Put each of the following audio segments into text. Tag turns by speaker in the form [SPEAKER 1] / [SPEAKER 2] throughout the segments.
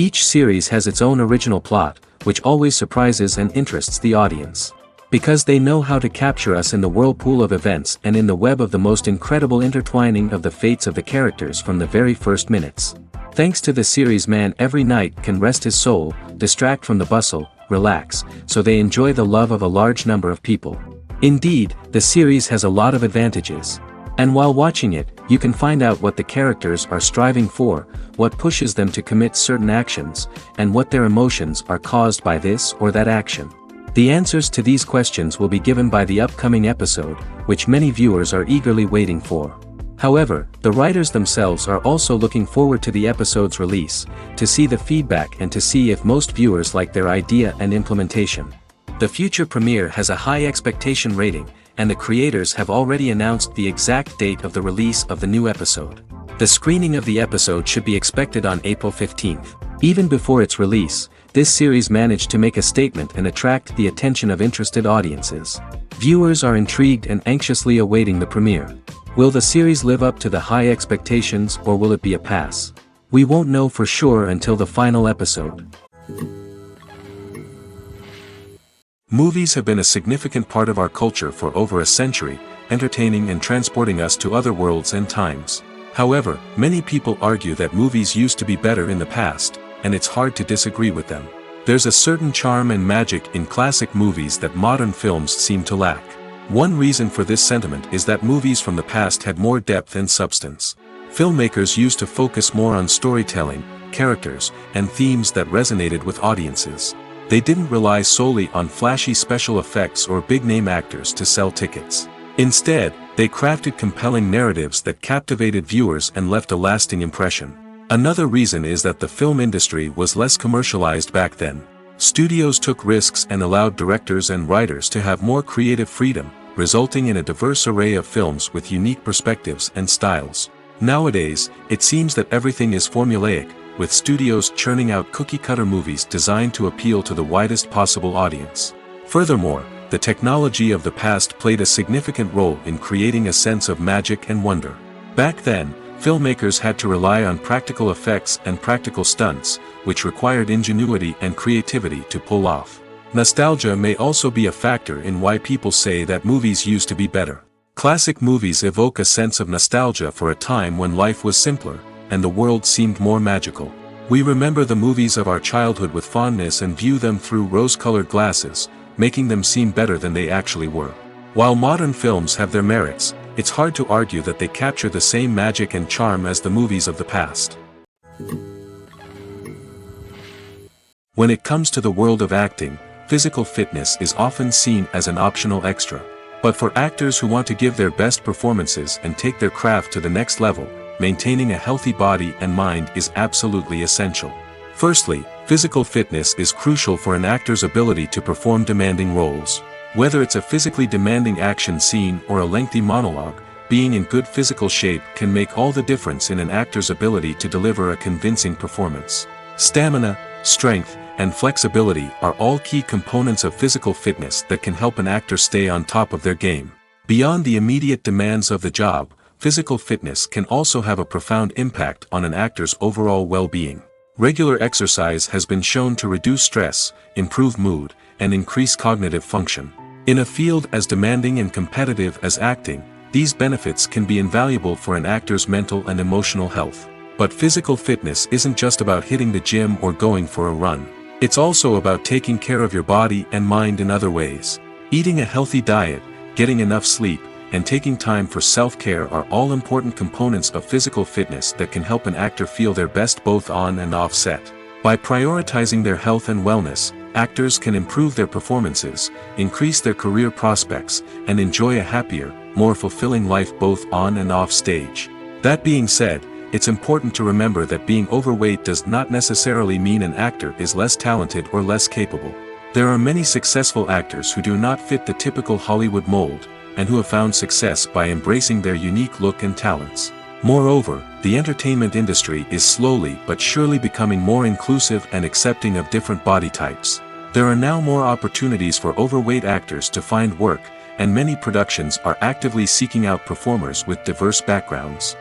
[SPEAKER 1] Each series has its own original plot, which always surprises and interests the audience. Because they know how to capture us in the whirlpool of events and in the web of the most incredible intertwining of the fates of the characters from the very first minutes. Thanks to the series, man every night can rest his soul, distract from the bustle, relax, so they enjoy the love of a large number of people. Indeed, the series has a lot of advantages. And while watching it, you can find out what the characters are striving for, what pushes them to commit certain actions, and what their emotions are caused by this or that action. The answers to these questions will be given by the upcoming episode, which many viewers are eagerly waiting for. However, the writers themselves are also looking forward to the episode's release, to see the feedback and to see if most viewers like their idea and implementation. The future premiere has a high expectation rating, and the creators have already announced the exact date of the release of the new episode. The screening of the episode should be expected on April 15th. Even before its release, this series managed to make a statement and attract the attention of interested audiences. Viewers are intrigued and anxiously awaiting the premiere. Will the series live up to the high expectations, or will it be a pass? We won't know for sure until the final episode. Movies have been a significant part of our culture for over a century, entertaining and transporting us to other worlds and times. However, many people argue that movies used to be better in the past, and it's hard to disagree with them. There's a certain charm and magic in classic movies that modern films seem to lack. One reason for this sentiment is that movies from the past had more depth and substance. Filmmakers used to focus more on storytelling, characters, and themes that resonated with audiences. They didn't rely solely on flashy special effects or big-name actors to sell tickets. Instead, they crafted compelling narratives that captivated viewers and left a lasting impression. Another reason is that the film industry was less commercialized back then. Studios took risks and allowed directors and writers to have more creative freedom, resulting in a diverse array of films with unique perspectives and styles. Nowadays, it seems that everything is formulaic, with studios churning out cookie-cutter movies designed to appeal to the widest possible audience. Furthermore, the technology of the past played a significant role in creating a sense of magic and wonder. Back then, filmmakers had to rely on practical effects and practical stunts, which required ingenuity and creativity to pull off. Nostalgia may also be a factor in why people say that movies used to be better. Classic movies evoke a sense of nostalgia for a time when life was simpler, and the world seemed more magical. We remember the movies of our childhood with fondness and view them through rose-colored glasses, making them seem better than they actually were. While modern films have their merits, it's hard to argue that they capture the same magic and charm as the movies of the past. When it comes to the world of acting, physical fitness is often seen as an optional extra. But for actors who want to give their best performances and take their craft to the next level, maintaining a healthy body and mind is absolutely essential. Firstly, physical fitness is crucial for an actor's ability to perform demanding roles. Whether it's a physically demanding action scene or a lengthy monologue, being in good physical shape can make all the difference in an actor's ability to deliver a convincing performance. Stamina, strength, and flexibility are all key components of physical fitness that can help an actor stay on top of their game. Beyond the immediate demands of the job, physical fitness can also have a profound impact on an actor's overall well-being. Regular exercise has been shown to reduce stress, improve mood, and increase cognitive function. In a field as demanding and competitive as acting, these benefits can be invaluable for an actor's mental and emotional health. But physical fitness isn't just about hitting the gym or going for a run. It's also about taking care of your body and mind in other ways. Eating a healthy diet, getting enough sleep, and taking time for self-care are all important components of physical fitness that can help an actor feel their best both on and off set. By prioritizing their health and wellness, actors can improve their performances, increase their career prospects, and enjoy a happier, more fulfilling life both on and off stage. That being said, it's important to remember that being overweight does not necessarily mean an actor is less talented or less capable. There are many successful actors who do not fit the typical Hollywood mold, and who have found success by embracing their unique look and talents. Moreover, the entertainment industry is slowly but surely becoming more inclusive and accepting of different body types. There are now more opportunities for overweight actors to find work, and many productions are actively seeking out performers with diverse backgrounds.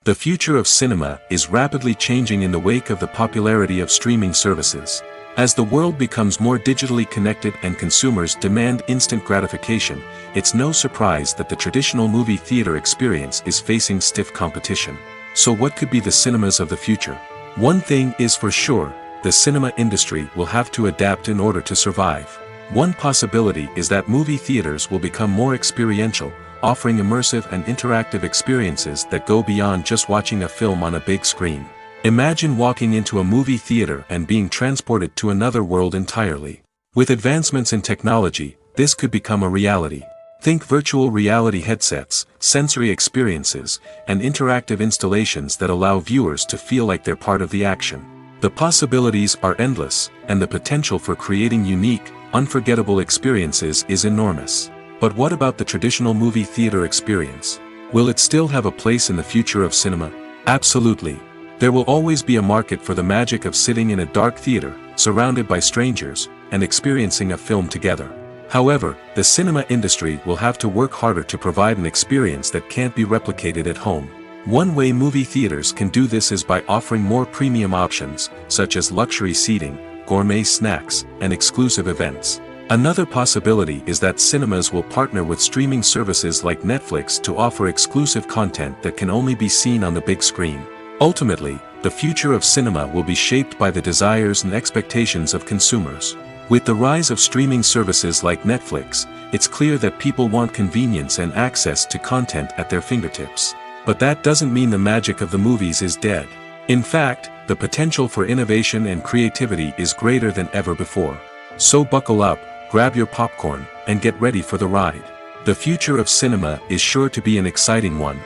[SPEAKER 1] The future of cinema is rapidly changing in the wake of the popularity of streaming services. As the world becomes more digitally connected and consumers demand instant gratification, it's no surprise that the traditional movie theater experience is facing stiff competition. So what could be the cinemas of the future? One thing is for sure, the cinema industry will have to adapt in order to survive. One possibility is that movie theaters will become more experiential, offering immersive and interactive experiences that go beyond just watching a film on a big screen. Imagine walking into a movie theater and being transported to another world entirely. With advancements in technology, this could become a reality. Think virtual reality headsets, sensory experiences, and interactive installations that allow viewers to feel like they're part of the action. The possibilities are endless, and the potential for creating unique, unforgettable experiences is enormous. But what about the traditional movie theater experience? Will it still have a place in the future of cinema? Absolutely. There will always be a market for the magic of sitting in a dark theater, surrounded by strangers, and experiencing a film together. However, the cinema industry will have to work harder to provide an experience that can't be replicated at home. One way movie theaters can do this is by offering more premium options, such as luxury seating, gourmet snacks, and exclusive events. Another possibility is that cinemas will partner with streaming services like Netflix to offer exclusive content that can only be seen on the big screen. Ultimately, the future of cinema will be shaped by the desires and expectations of consumers. With the rise of streaming services like Netflix, it's clear that people want convenience and access to content at their fingertips. But that doesn't mean the magic of the movies is dead. In fact, the potential for innovation and creativity is greater than ever before. So buckle up, grab your popcorn, and get ready for the ride. The future of cinema is sure to be an exciting one.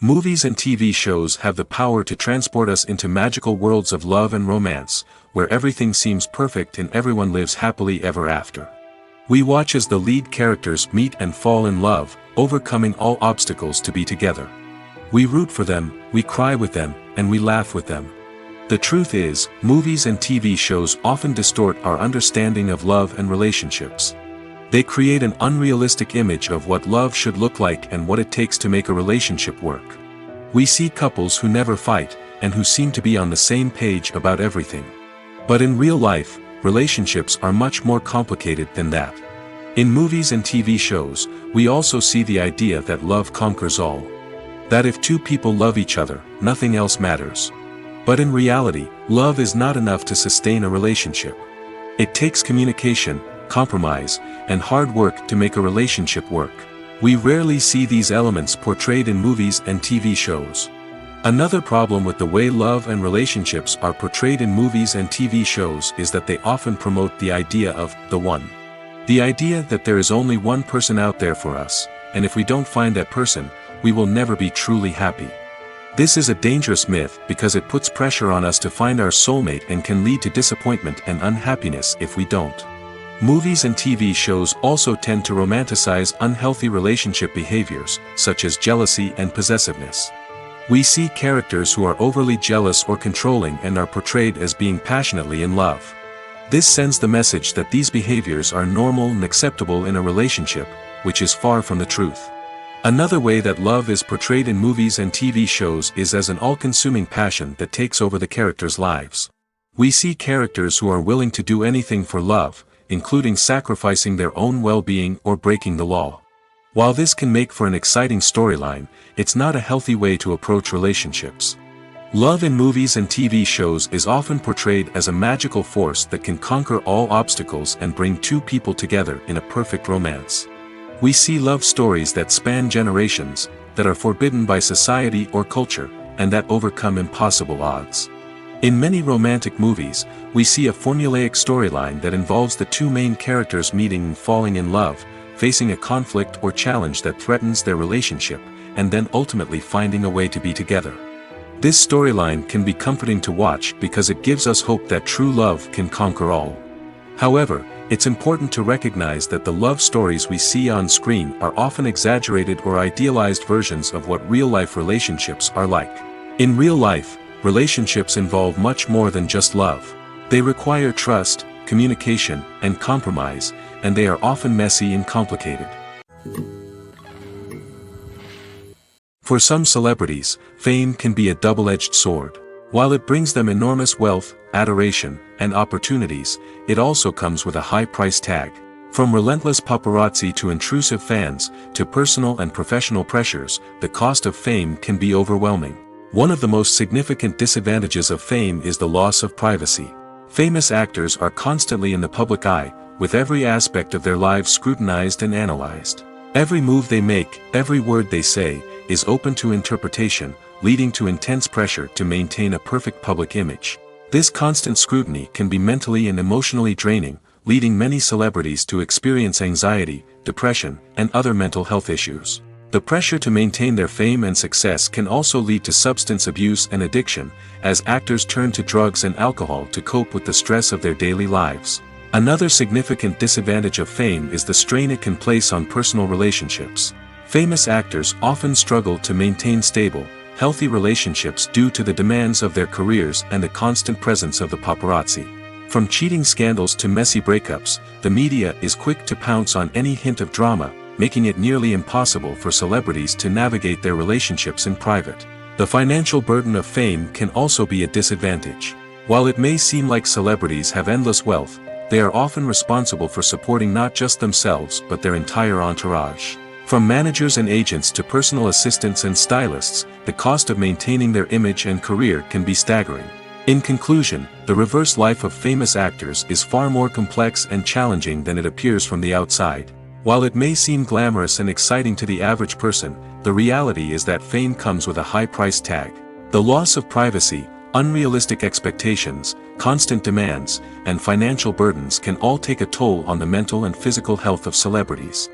[SPEAKER 1] Movies and TV shows have the power to transport us into magical worlds of love and romance, where everything seems perfect and everyone lives happily ever after. We watch as the lead characters meet and fall in love, overcoming all obstacles to be together. We root for them, we cry with them, and we laugh with them. The truth is, movies and TV shows often distort our understanding of love and relationships. They create an unrealistic image of what love should look like and what it takes to make a relationship work. We see couples who never fight, and who seem to be on the same page about everything. But in real life, relationships are much more complicated than that. In movies and TV shows, we also see the idea that love conquers all. That if two people love each other, nothing else matters. But in reality, love is not enough to sustain a relationship. It takes communication, compromise, and hard work to make a relationship work. We rarely see these elements portrayed in movies and TV shows. Another problem with the way love and relationships are portrayed in movies and TV shows is that they often promote the idea of the one. The idea that there is only one person out there for us, and if we don't find that person, we will never be truly happy. This is a dangerous myth because it puts pressure on us to find our soulmate and can lead to disappointment and unhappiness if we don't. Movies and TV shows also tend to romanticize unhealthy relationship behaviors, such as jealousy and possessiveness. We see characters who are overly jealous or controlling and are portrayed as being passionately in love. This sends the message that these behaviors are normal and acceptable in a relationship, which is far from the truth. Another way that love is portrayed in movies and TV shows is as an all-consuming passion that takes over the characters' lives. We see characters who are willing to do anything for love, including sacrificing their own well-being or breaking the law. While this can make for an exciting storyline, it's not a healthy way to approach relationships. Love in movies and TV shows is often portrayed as a magical force that can conquer all obstacles and bring two people together in a perfect romance. We see love stories that span generations, that are forbidden by society or culture, and that overcome impossible odds. In many romantic movies, we see a formulaic storyline that involves the two main characters meeting and falling in love, facing a conflict or challenge that threatens their relationship, and then ultimately finding a way to be together. This storyline can be comforting to watch because it gives us hope that true love can conquer all. However, it's important to recognize that the love stories we see on screen are often exaggerated or idealized versions of what real-life relationships are like. In real life, relationships involve much more than just love. They require trust, communication, and compromise, and they are often messy and complicated. For some celebrities, fame can be a double-edged sword. While it brings them enormous wealth, adoration, and opportunities, it also comes with a high price tag. From relentless paparazzi to intrusive fans, to personal and professional pressures, the cost of fame can be overwhelming. One of the most significant disadvantages of fame is the loss of privacy. Famous actors are constantly in the public eye, with every aspect of their lives scrutinized and analyzed. Every move they make, every word they say, is open to interpretation, leading to intense pressure to maintain a perfect public image. This constant scrutiny can be mentally and emotionally draining, leading many celebrities to experience anxiety, depression, and other mental health issues. The pressure to maintain their fame and success can also lead to substance abuse and addiction, as actors turn to drugs and alcohol to cope with the stress of their daily lives. Another significant disadvantage of fame is the strain it can place on personal relationships. Famous actors often struggle to maintain stable, healthy relationships due to the demands of their careers and the constant presence of the paparazzi. From cheating scandals to messy breakups, the media is quick to pounce on any hint of drama, making it nearly impossible for celebrities to navigate their relationships in private. The financial burden of fame can also be a disadvantage. While it may seem like celebrities have endless wealth, they are often responsible for supporting not just themselves but their entire entourage. From managers and agents to personal assistants and stylists, the cost of maintaining their image and career can be staggering. In conclusion, the reverse life of famous actors is far more complex and challenging than it appears from the outside. While it may seem glamorous and exciting to the average person, the reality is that fame comes with a high price tag. The loss of privacy, unrealistic expectations, constant demands, and financial burdens can all take a toll on the mental and physical health of celebrities.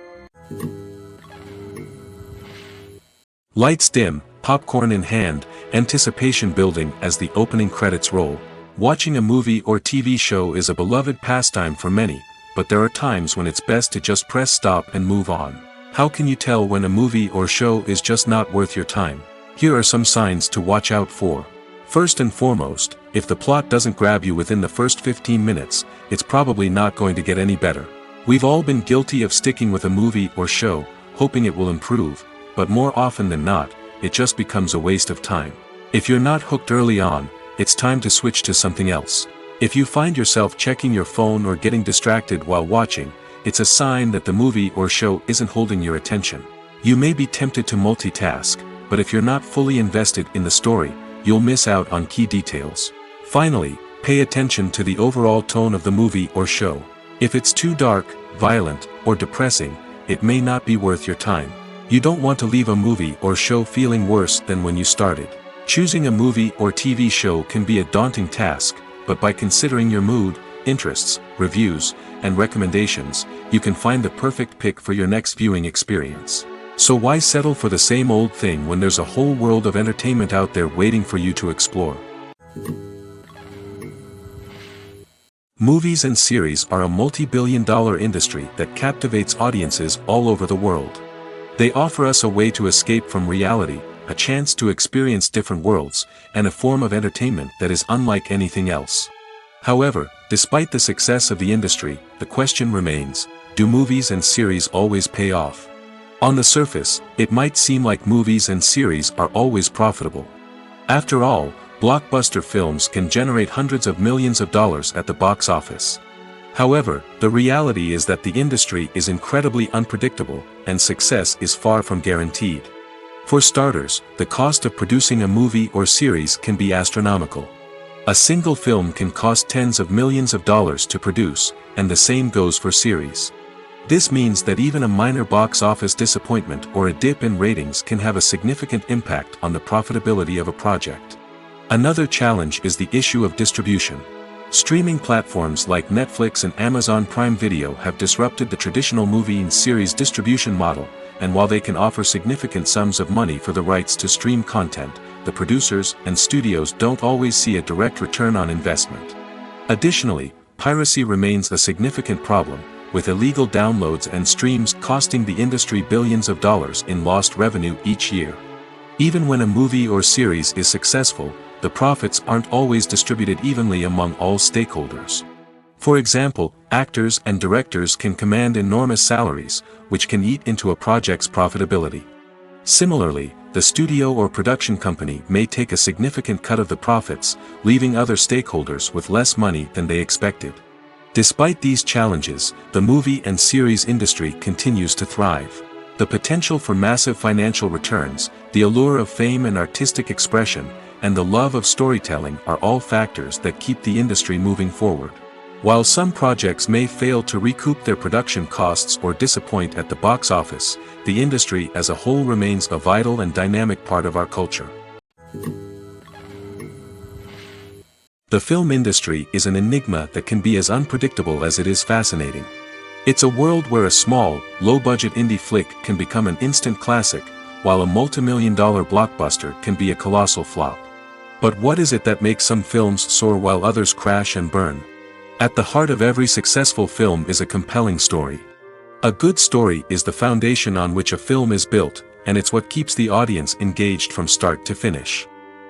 [SPEAKER 1] Lights dim, popcorn in hand, anticipation building as the opening credits roll. Watching a movie or TV show is a beloved pastime for many, but there are times when it's best to just press stop and move on. How can you tell when a movie or show is just not worth your time? Here are some signs to watch out for. First and foremost, if the plot doesn't grab you within the first 15 minutes, it's probably not going to get any better. We've all been guilty of sticking with a movie or show, hoping it will improve, but more often than not, it just becomes a waste of time. If you're not hooked early on, it's time to switch to something else. If you find yourself checking your phone or getting distracted while watching, it's a sign that the movie or show isn't holding your attention. You may be tempted to multitask, but if you're not fully invested in the story, you'll miss out on key details. Finally, pay attention to the overall tone of the movie or show. If it's too dark, violent, or depressing, it may not be worth your time. You don't want to leave a movie or show feeling worse than when you started. Choosing a movie or TV show can be a daunting task, but by considering your mood, interests, reviews, and recommendations, you can find the perfect pick for your next viewing experience. So why settle for the same old thing when there's a whole world of entertainment out there waiting for you to explore? Movies and series are a multi-billion-dollar industry that captivates audiences all over the world. They offer us a way to escape from reality, a chance to experience different worlds, and a form of entertainment that is unlike anything else. However, despite the success of the industry, the question remains, do movies and series always pay off? On the surface, it might seem like movies and series are always profitable. After all, blockbuster films can generate hundreds of millions of dollars at the box office. However, the reality is that the industry is incredibly unpredictable, and success is far from guaranteed. For starters, the cost of producing a movie or series can be astronomical. A single film can cost tens of millions of dollars to produce, and the same goes for series. This means that even a minor box office disappointment or a dip in ratings can have a significant impact on the profitability of a project. Another challenge is the issue of distribution. Streaming platforms like Netflix and Amazon Prime Video have disrupted the traditional movie and series distribution model, and while they can offer significant sums of money for the rights to stream content, the producers and studios don't always see a direct return on investment. Additionally, piracy remains a significant problem, with illegal downloads and streams costing the industry billions of dollars in lost revenue each year. Even when a movie or series is successful, the profits aren't always distributed evenly among all stakeholders. For example, actors and directors can command enormous salaries, which can eat into a project's profitability. Similarly, the studio or production company may take a significant cut of the profits, leaving other stakeholders with less money than they expected. Despite these challenges, the movie and series industry continues to thrive. The potential for massive financial returns, the allure of fame and artistic expression, and the love of storytelling are all factors that keep the industry moving forward. While some projects may fail to recoup their production costs or disappoint at the box office, the industry as a whole remains a vital and dynamic part of our culture. The film industry is an enigma that can be as unpredictable as it is fascinating. It's a world where a small, low-budget indie flick can become an instant classic, while a multi-million-dollar blockbuster can be a colossal flop. But what is it that makes some films soar while others crash and burn? At the heart of every successful film is a compelling story. A good story is the foundation on which a film is built, and it's what keeps the audience engaged from start to finish.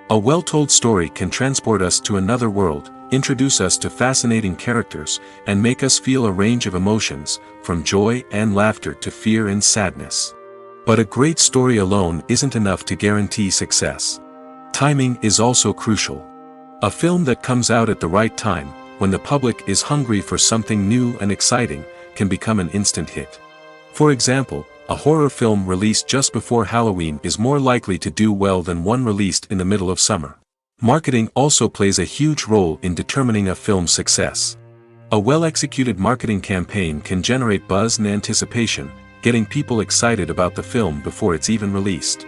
[SPEAKER 1] A well-told story can transport us to another world, introduce us to fascinating characters, and make us feel a range of emotions, from joy and laughter to fear and sadness. But a great story alone isn't enough to guarantee success. Timing is also crucial. A film that comes out at the right time, when the public is hungry for something new and exciting, can become an instant hit. For example, a horror film released just before Halloween is more likely to do well than one released in the middle of summer. Marketing also plays a huge role in determining a film's success. A well-executed marketing campaign can generate buzz and anticipation, getting people excited about the film before it's even released.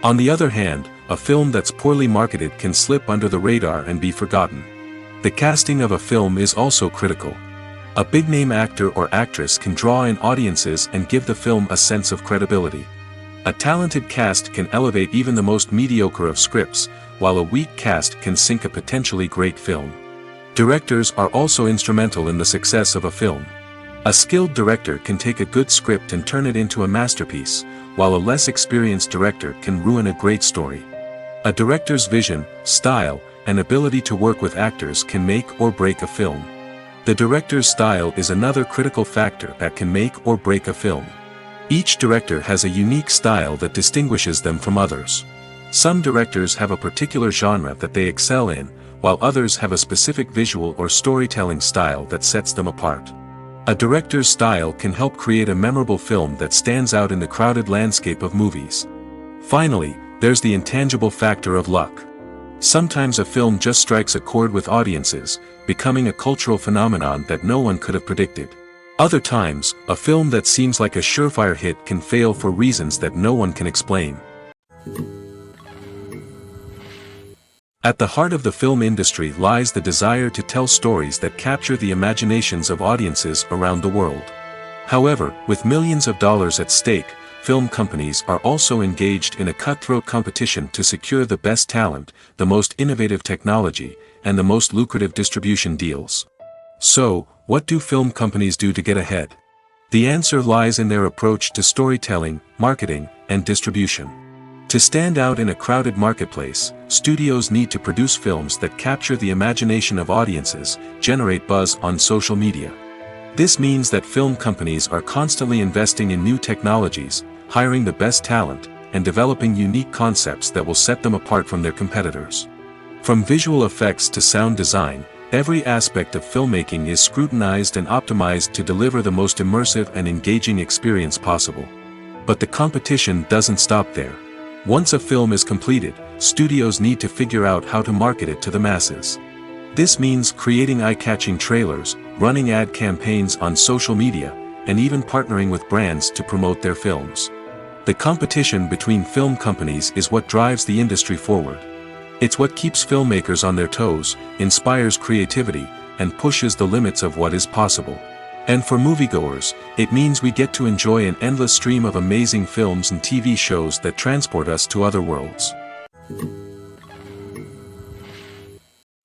[SPEAKER 1] On the other hand, a film that's poorly marketed can slip under the radar and be forgotten. The casting of a film is also critical. A big-name actor or actress can draw in audiences and give the film a sense of credibility. A talented cast can elevate even the most mediocre of scripts, while a weak cast can sink a potentially great film. Directors are also instrumental in the success of a film. A skilled director can take a good script and turn it into a masterpiece, while a less experienced director can ruin a great story. A director's vision, style, and ability to work with actors can make or break a film. The director's style is another critical factor that can make or break a film. Each director has a unique style that distinguishes them from others. Some directors have a particular genre that they excel in, while others have a specific visual or storytelling style that sets them apart. A director's style can help create a memorable film that stands out in the crowded landscape of movies. Finally, there's the intangible factor of luck. Sometimes a film just strikes a chord with audiences, becoming a cultural phenomenon that no one could have predicted. Other times, a film that seems like a surefire hit can fail for reasons that no one can explain. At the heart of the film industry lies the desire to tell stories that capture the imaginations of audiences around the world. However, with millions of dollars at stake, film companies are also engaged in a cutthroat competition to secure the best talent, the most innovative technology, and the most lucrative distribution deals. So, what do film companies do to get ahead? The answer lies in their approach to storytelling, marketing, and distribution. To stand out in a crowded marketplace, studios need to produce films that capture the imagination of audiences, generate buzz on social media. This means that film companies are constantly investing in new technologies, hiring the best talent, and developing unique concepts that will set them apart from their competitors. From visual effects to sound design, every aspect of filmmaking is scrutinized and optimized to deliver the most immersive and engaging experience possible. But the competition doesn't stop there. Once a film is completed, studios need to figure out how to market it to the masses. This means creating eye-catching trailers, running ad campaigns on social media, and even partnering with brands to promote their films. The competition between film companies is what drives the industry forward. It's what keeps filmmakers on their toes, inspires creativity, and pushes the limits of what is possible. And for moviegoers, it means we get to enjoy an endless stream of amazing films and TV shows that transport us to other worlds.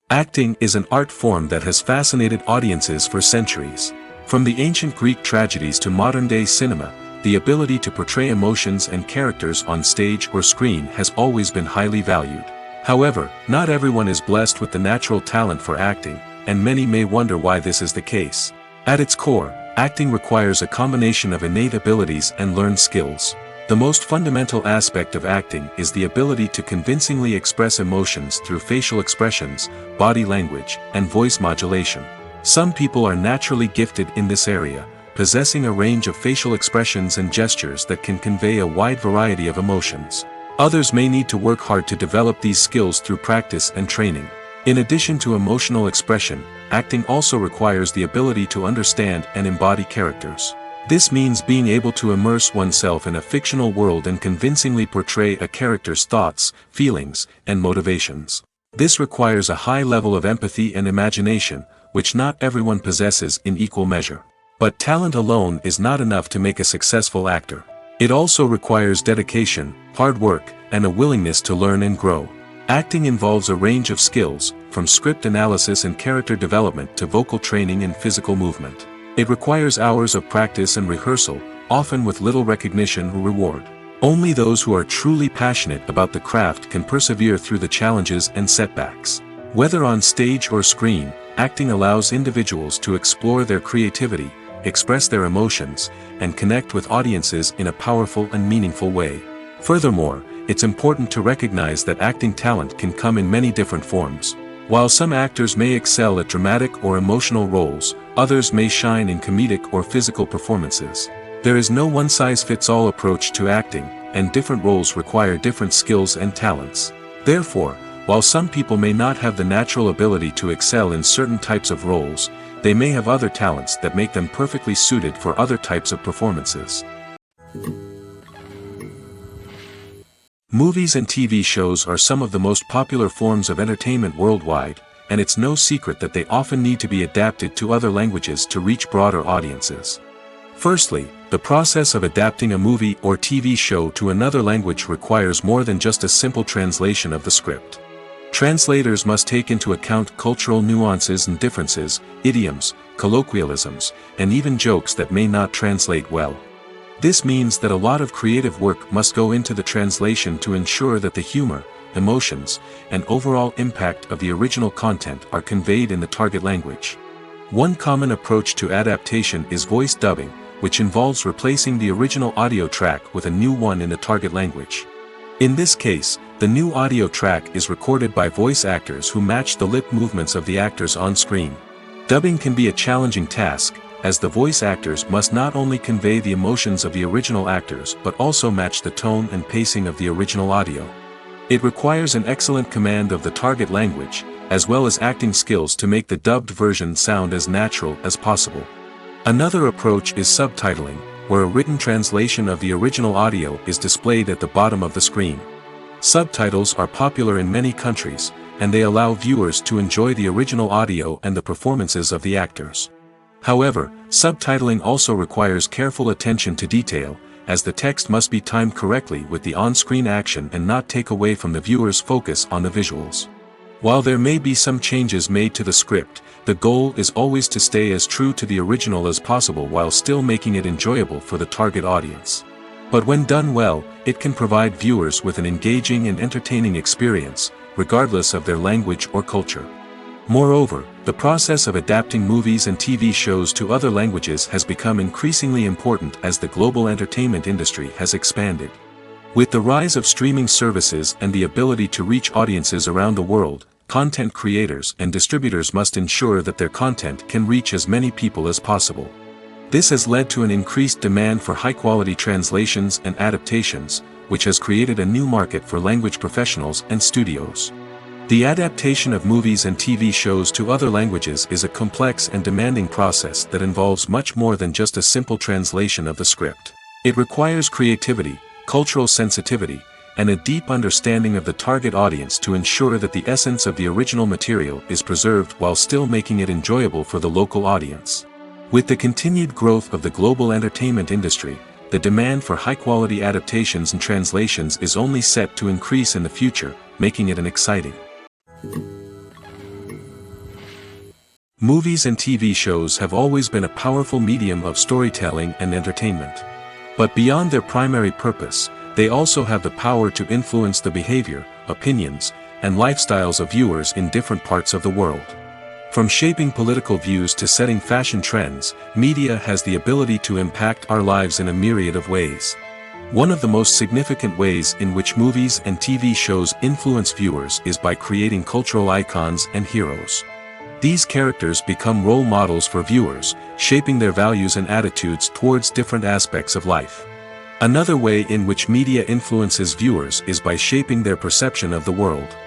[SPEAKER 1] Acting is an art form that has fascinated audiences for centuries. From the ancient Greek tragedies to modern-day cinema, the ability to portray emotions and characters on stage or screen has always been highly valued. However, not everyone is blessed with the natural talent for acting, and many may wonder why this is the case. At its core, acting requires a combination of innate abilities and learned skills. The most fundamental aspect of acting is the ability to convincingly express emotions through facial expressions, body language, and voice modulation. Some people are naturally gifted in this area, possessing a range of facial expressions and gestures that can convey a wide variety of emotions. Others may need to work hard to develop these skills through practice and training. In addition to emotional expression, acting also requires the ability to understand and embody characters. This means being able to immerse oneself in a fictional world and convincingly portray a character's thoughts, feelings, and motivations. This requires a high level of empathy and imagination, which not everyone possesses in equal measure. But talent alone is not enough to make a successful actor. It also requires dedication, hard work, and a willingness to learn and grow. Acting involves a range of skills, from script analysis and character development to vocal training and physical movement. It requires hours of practice and rehearsal, often with little recognition or reward. Only those who are truly passionate about the craft can persevere through the challenges and setbacks. Whether on stage or screen, acting allows individuals to explore their creativity, express their emotions, and connect with audiences in a powerful and meaningful way. Furthermore, it's important to recognize that acting talent can come in many different forms. While some actors may excel at dramatic or emotional roles, others may shine in comedic or physical performances. There is no one-size-fits-all approach to acting, and different roles require different skills and talents. Therefore, while some people may not have the natural ability to excel in certain types of roles, they may have other talents that make them perfectly suited for other types of performances. Movies and TV shows are some of the most popular forms of entertainment worldwide, and it's no secret that they often need to be adapted to other languages to reach broader audiences. Firstly, the process of adapting a movie or TV show to another language requires more than just a simple translation of the script. Translators must take into account cultural nuances and differences, idioms, colloquialisms, and even jokes that may not translate well. This means that a lot of creative work must go into the translation to ensure that the humor, emotions, and overall impact of the original content are conveyed in the target language. One common approach to adaptation is voice dubbing, which involves replacing the original audio track with a new one in the target language. In this case, the new audio track is recorded by voice actors who match the lip movements of the actors on screen. Dubbing can be a challenging task, as the voice actors must not only convey the emotions of the original actors but also match the tone and pacing of the original audio. It requires an excellent command of the target language, as well as acting skills to make the dubbed version sound as natural as possible. Another approach is subtitling, where a written translation of the original audio is displayed at the bottom of the screen. Subtitles are popular in many countries, and they allow viewers to enjoy the original audio and the performances of the actors. However, subtitling also requires careful attention to detail, as the text must be timed correctly with the on-screen action and not take away from the viewer's focus on the visuals. While there may be some changes made to the script, the goal is always to stay as true to the original as possible while still making it enjoyable for the target audience. But when done well, it can provide viewers with an engaging and entertaining experience, regardless of their language or culture. Moreover, the process of adapting movies and TV shows to other languages has become increasingly important as the global entertainment industry has expanded. With the rise of streaming services and the ability to reach audiences around the world, content creators and distributors must ensure that their content can reach as many people as possible. This has led to an increased demand for high-quality translations and adaptations, which has created a new market for language professionals and studios. The adaptation of movies and TV shows to other languages is a complex and demanding process that involves much more than just a simple translation of the script. It requires creativity, cultural sensitivity, and a deep understanding of the target audience to ensure that the essence of the original material is preserved while still making it enjoyable for the local audience. With the continued growth of the global entertainment industry, the demand for high-quality adaptations and translations is only set to increase in the future, making it an exciting. Movies and TV shows have always been a powerful medium of storytelling and entertainment. But beyond their primary purpose, they also have the power to influence the behavior, opinions, and lifestyles of viewers in different parts of the world. From shaping political views to setting fashion trends, media has the ability to impact our lives in a myriad of ways. One of the most significant ways in which movies and TV shows influence viewers is by creating cultural icons and heroes. These characters become role models for viewers, shaping their values and attitudes towards different aspects of life. Another way in which media influences viewers is by shaping their perception of the world.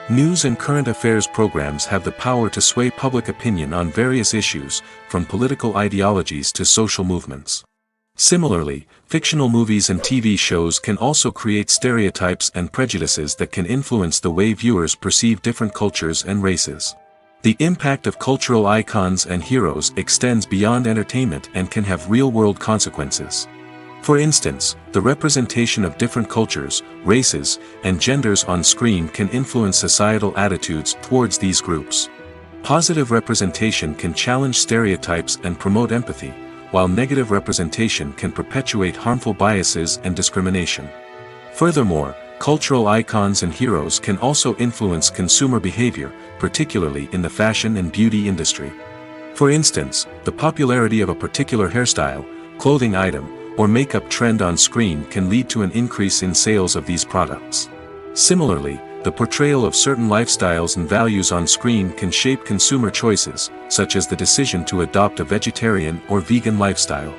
[SPEAKER 1] News and current affairs programs have the power to sway public opinion on various issues, from political ideologies to social movements. Similarly, fictional movies and TV shows can also create stereotypes and prejudices that can influence the way viewers perceive different cultures and races. The impact of cultural icons and heroes extends beyond entertainment and can have real-world consequences. For instance, the representation of different cultures, races, and genders on screen can influence societal attitudes towards these groups. Positive representation can challenge stereotypes and promote empathy, while negative representation can perpetuate harmful biases and discrimination. Furthermore, cultural icons and heroes can also influence consumer behavior, particularly in the fashion and beauty industry. For instance, the popularity of a particular hairstyle, clothing item, or makeup trend on screen can lead to an increase in sales of these products. Similarly, the portrayal of certain lifestyles and values on screen can shape consumer choices, such as the decision to adopt a vegetarian or vegan lifestyle.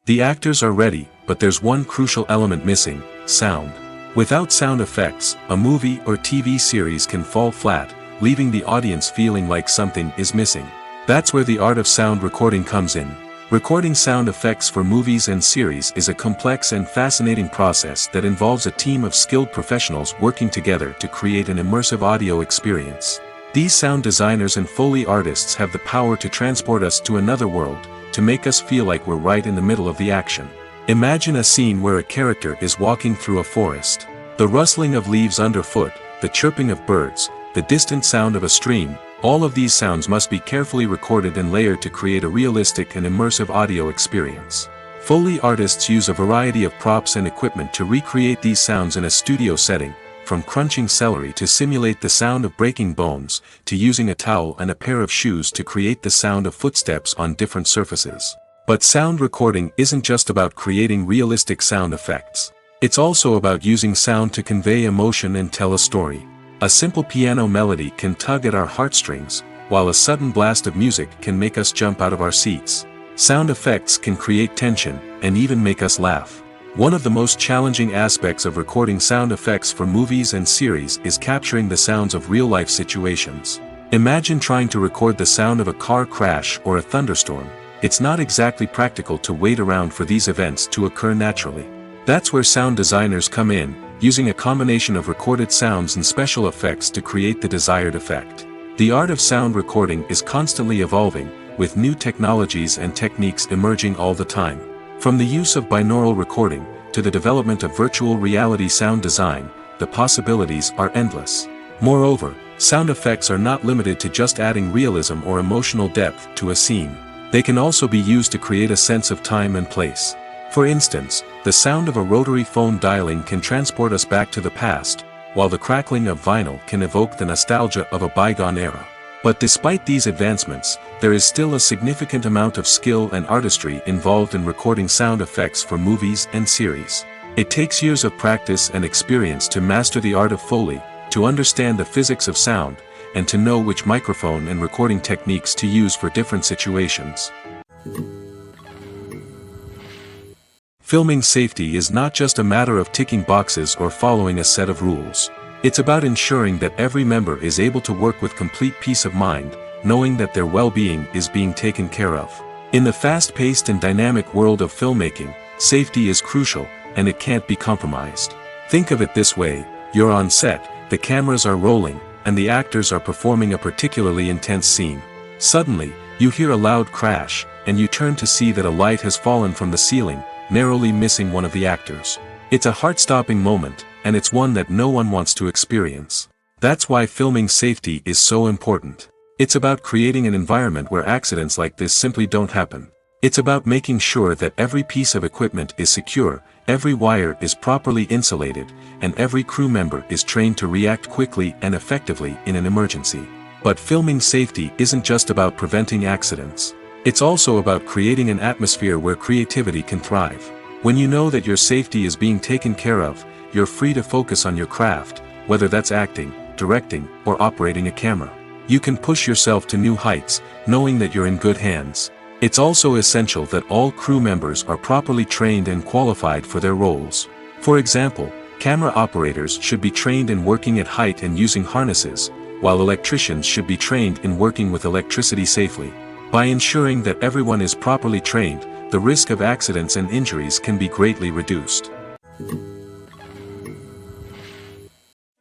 [SPEAKER 1] The actors are ready, but there's one crucial element missing: sound. Without sound effects, a movie or TV series can fall flat, leaving the audience feeling like something is missing. That's where the art of sound recording comes in. Recording sound effects for movies and series is a complex and fascinating process that involves a team of skilled professionals working together to create an immersive audio experience. These sound designers and Foley artists have the power to transport us to another world, to make us feel like we're right in the middle of the action. Imagine a scene where a character is walking through a forest. The rustling of leaves underfoot, the chirping of birds, the distant sound of a stream, all of these sounds must be carefully recorded and layered to create a realistic and immersive audio experience. Foley artists use a variety of props and equipment to recreate these sounds in a studio setting, from crunching celery to simulate the sound of breaking bones, to using a towel and a pair of shoes to create the sound of footsteps on different surfaces. But sound recording isn't just about creating realistic sound effects. It's also about using sound to convey emotion and tell a story. A simple piano melody can tug at our heartstrings, while a sudden blast of music can make us jump out of our seats. Sound effects can create tension, and even make us laugh. One of the most challenging aspects of recording sound effects for movies and series is capturing the sounds of real-life situations. Imagine trying to record the sound of a car crash or a thunderstorm. It's not exactly practical to wait around for these events to occur naturally. That's where sound designers come in, using a combination of recorded sounds and special effects to create the desired effect. The art of sound recording is constantly evolving, with new technologies and techniques emerging all the time. From the use of binaural recording, to the development of virtual reality sound design, the possibilities are endless. Moreover, sound effects are not limited to just adding realism or emotional depth to a scene. They can also be used to create a sense of time and place. For instance, the sound of a rotary phone dialing can transport us back to the past, while the crackling of vinyl can evoke the nostalgia of a bygone era. But despite these advancements, there is still a significant amount of skill and artistry involved in recording sound effects for movies and series. It takes years of practice and experience to master the art of Foley, to understand the physics of sound, and to know which microphone and recording techniques to use for different situations. Filming safety is not just a matter of ticking boxes or following a set of rules. It's about ensuring that every member is able to work with complete peace of mind, knowing that their well-being is being taken care of. In the fast-paced and dynamic world of filmmaking, safety is crucial, and it can't be compromised. Think of it this way: you're on set, the cameras are rolling, and the actors are performing a particularly intense scene. Suddenly, you hear a loud crash, and you turn to see that a light has fallen from the ceiling, narrowly missing one of the actors. It's a heart-stopping moment, and it's one that no one wants to experience. That's why filming safety is so important. It's about creating an environment where accidents like this simply don't happen. It's about making sure that every piece of equipment is secure, every wire is properly insulated, and every crew member is trained to react quickly and effectively in an emergency. But filming safety isn't just about preventing accidents. It's also about creating an atmosphere where creativity can thrive. When you know that your safety is being taken care of, you're free to focus on your craft, whether that's acting, directing, or operating a camera. You can push yourself to new heights, knowing that you're in good hands. It's also essential that all crew members are properly trained and qualified for their roles. For example, camera operators should be trained in working at height and using harnesses, while electricians should be trained in working with electricity safely. By ensuring that everyone is properly trained, the risk of accidents and injuries can be greatly reduced.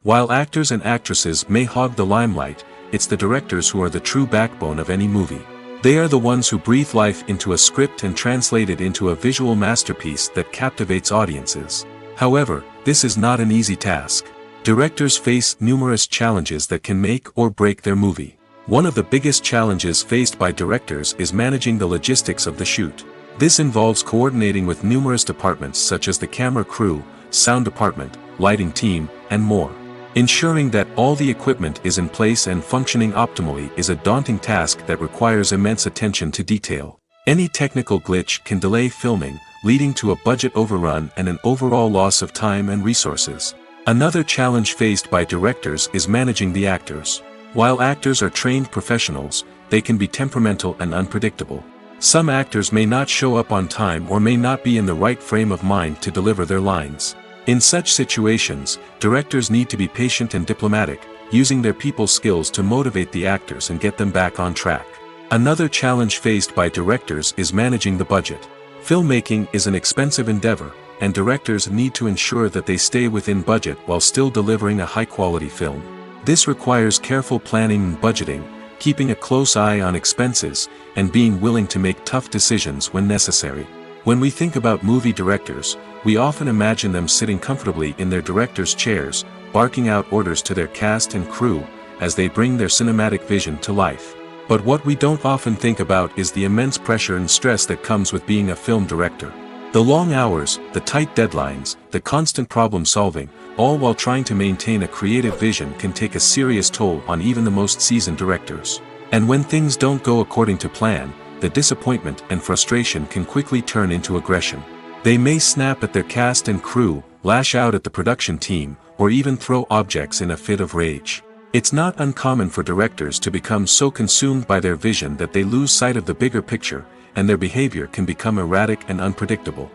[SPEAKER 1] While actors and actresses may hog the limelight, it's the directors who are the true backbone of any movie. They are the ones who breathe life into a script and translate it into a visual masterpiece that captivates audiences. However, this is not an easy task. Directors face numerous challenges that can make or break their movie. One of the biggest challenges faced by directors is managing the logistics of the shoot. This involves coordinating with numerous departments such as the camera crew, sound department, lighting team, and more. Ensuring that all the equipment is in place and functioning optimally is a daunting task that requires immense attention to detail. Any technical glitch can delay filming, leading to a budget overrun and an overall loss of time and resources. Another challenge faced by directors is managing the actors. While actors are trained professionals, they can be temperamental and unpredictable. Some actors may not show up on time or may not be in the right frame of mind to deliver their lines. In such situations, directors need to be patient and diplomatic, using their people skills to motivate the actors and get them back on track. Another challenge faced by directors is managing the budget. Filmmaking is an expensive endeavor, and directors need to ensure that they stay within budget while still delivering a high-quality film. This requires careful planning and budgeting, keeping a close eye on expenses, and being willing to make tough decisions when necessary. When we think about movie directors, we often imagine them sitting comfortably in their director's chairs, barking out orders to their cast and crew, as they bring their cinematic vision to life. But what we don't often think about is the immense pressure and stress that comes with being a film director. The long hours, the tight deadlines, the constant problem solving, all while trying to maintain a creative vision can take a serious toll on even the most seasoned directors. And when things don't go according to plan, the disappointment and frustration can quickly turn into aggression. They may snap at their cast and crew, lash out at the production team, or even throw objects in a fit of rage. It's not uncommon for directors to become so consumed by their vision that they lose sight of the bigger picture, and their behavior can become erratic and unpredictable.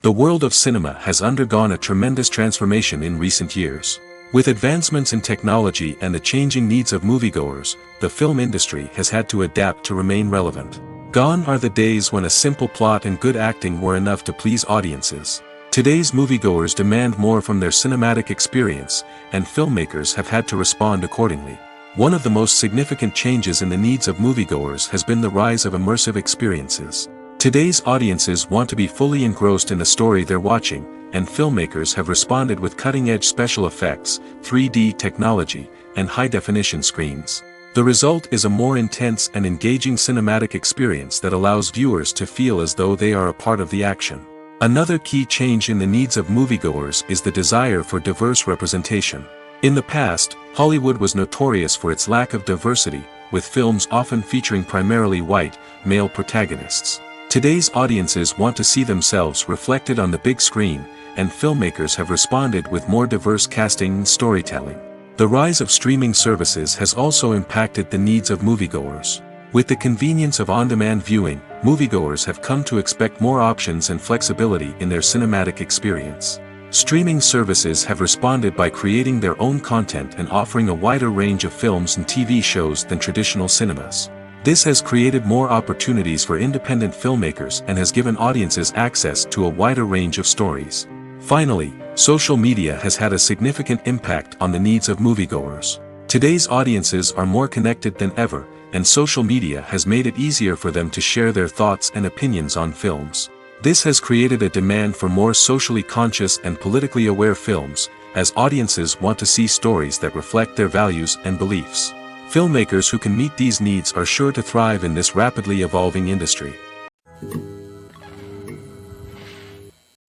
[SPEAKER 1] The world of cinema has undergone a tremendous transformation in recent years. With advancements in technology and the changing needs of moviegoers, the film industry has had to adapt to remain relevant. Gone are the days when a simple plot and good acting were enough to please audiences. Today's moviegoers demand more from their cinematic experience, and filmmakers have had to respond accordingly. One of the most significant changes in the needs of moviegoers has been the rise of immersive experiences. Today's audiences want to be fully engrossed in the story they're watching, and filmmakers have responded with cutting-edge special effects, 3D technology, and high-definition screens. The result is a more intense and engaging cinematic experience that allows viewers to feel as though they are a part of the action. Another key change in the needs of moviegoers is the desire for diverse representation. In the past, Hollywood was notorious for its lack of diversity, with films often featuring primarily white, male protagonists. Today's audiences want to see themselves reflected on the big screen, and filmmakers have responded with more diverse casting and storytelling. The rise of streaming services has also impacted the needs of moviegoers. With the convenience of on-demand viewing, moviegoers have come to expect more options and flexibility in their cinematic experience. Streaming services have responded by creating their own content and offering a wider range of films and TV shows than traditional cinemas. This has created more opportunities for independent filmmakers and has given audiences access to a wider range of stories. Finally, social media has had a significant impact on the needs of moviegoers. Today's audiences are more connected than ever, and social media has made it easier for them to share their thoughts and opinions on films. This has created a demand for more socially conscious and politically aware films, as audiences want to see stories that reflect their values and beliefs. Filmmakers who can meet these needs are sure to thrive in this rapidly evolving industry.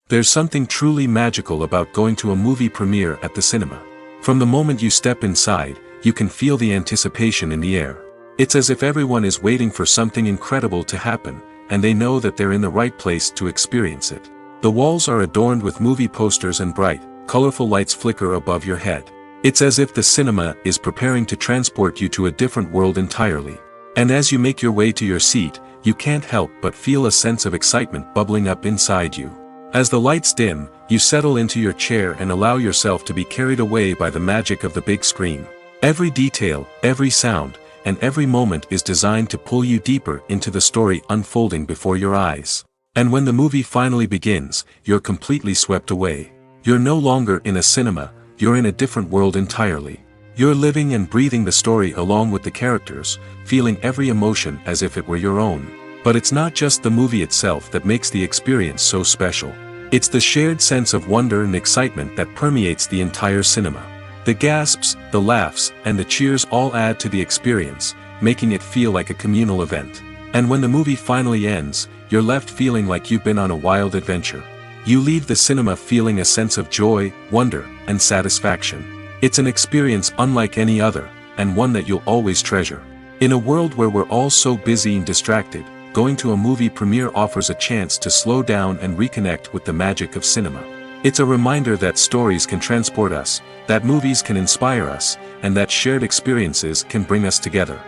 [SPEAKER 1] There's something truly magical about going to a movie premiere at the cinema. From the moment you step inside, you can feel the anticipation in the air. It's as if everyone is waiting for something incredible to happen, and they know that they're in the right place to experience it. The walls are adorned with movie posters and bright, colorful lights flicker above your head. It's as if the cinema is preparing to transport you to a different world entirely. And as you make your way to your seat, you can't help but feel a sense of excitement bubbling up inside you. As the lights dim, you settle into your chair and allow yourself to be carried away by the magic of the big screen. Every detail, every sound, and every moment is designed to pull you deeper into the story unfolding before your eyes. And when the movie finally begins, you're completely swept away. You're no longer in a cinema, you're in a different world entirely. You're living and breathing the story along with the characters, feeling every emotion as if it were your own. But it's not just the movie itself that makes the experience so special. It's the shared sense of wonder and excitement that permeates the entire cinema. The gasps, the laughs, and the cheers all add to the experience, making it feel like a communal event. And when the movie finally ends, you're left feeling like you've been on a wild adventure. You leave the cinema feeling a sense of joy, wonder, and satisfaction. It's an experience unlike any other, and one that you'll always treasure. In a world where we're all so busy and distracted, going to a movie premiere offers a chance to slow down and reconnect with the magic of cinema. It's a reminder that stories can transport us, that movies can inspire us, and that shared experiences can bring us together.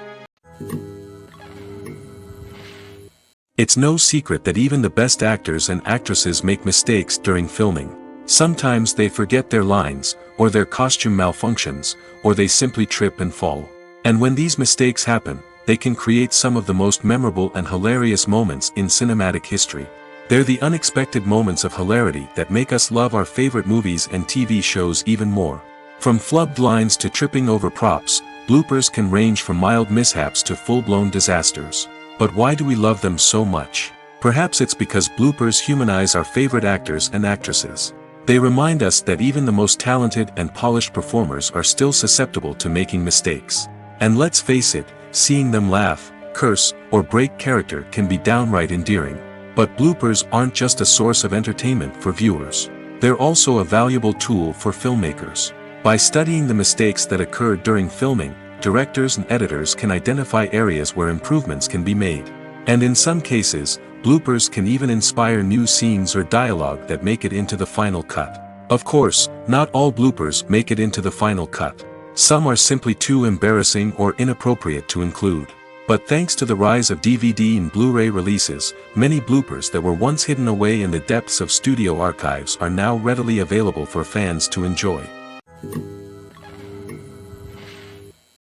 [SPEAKER 1] It's no secret that even the best actors and actresses make mistakes during filming. Sometimes they forget their lines, or their costume malfunctions, or they simply trip and fall. And when these mistakes happen, they can create some of the most memorable and hilarious moments in cinematic history. They're the unexpected moments of hilarity that make us love our favorite movies and TV shows even more. From flubbed lines to tripping over props, bloopers can range from mild mishaps to full-blown disasters. But why do we love them so much? Perhaps it's because bloopers humanize our favorite actors and actresses. They remind us that even the most talented and polished performers are still susceptible to making mistakes. And let's face it, seeing them laugh, curse, or break character can be downright endearing. But bloopers aren't just a source of entertainment for viewers. They're also a valuable tool for filmmakers. By studying the mistakes that occurred during filming, directors and editors can identify areas where improvements can be made. And in some cases, bloopers can even inspire new scenes or dialogue that make it into the final cut. Of course, not all bloopers make it into the final cut. Some are simply too embarrassing or inappropriate to include. But thanks to the rise of DVD and Blu-ray releases, many bloopers that were once hidden away in the depths of studio archives are now readily available for fans to enjoy.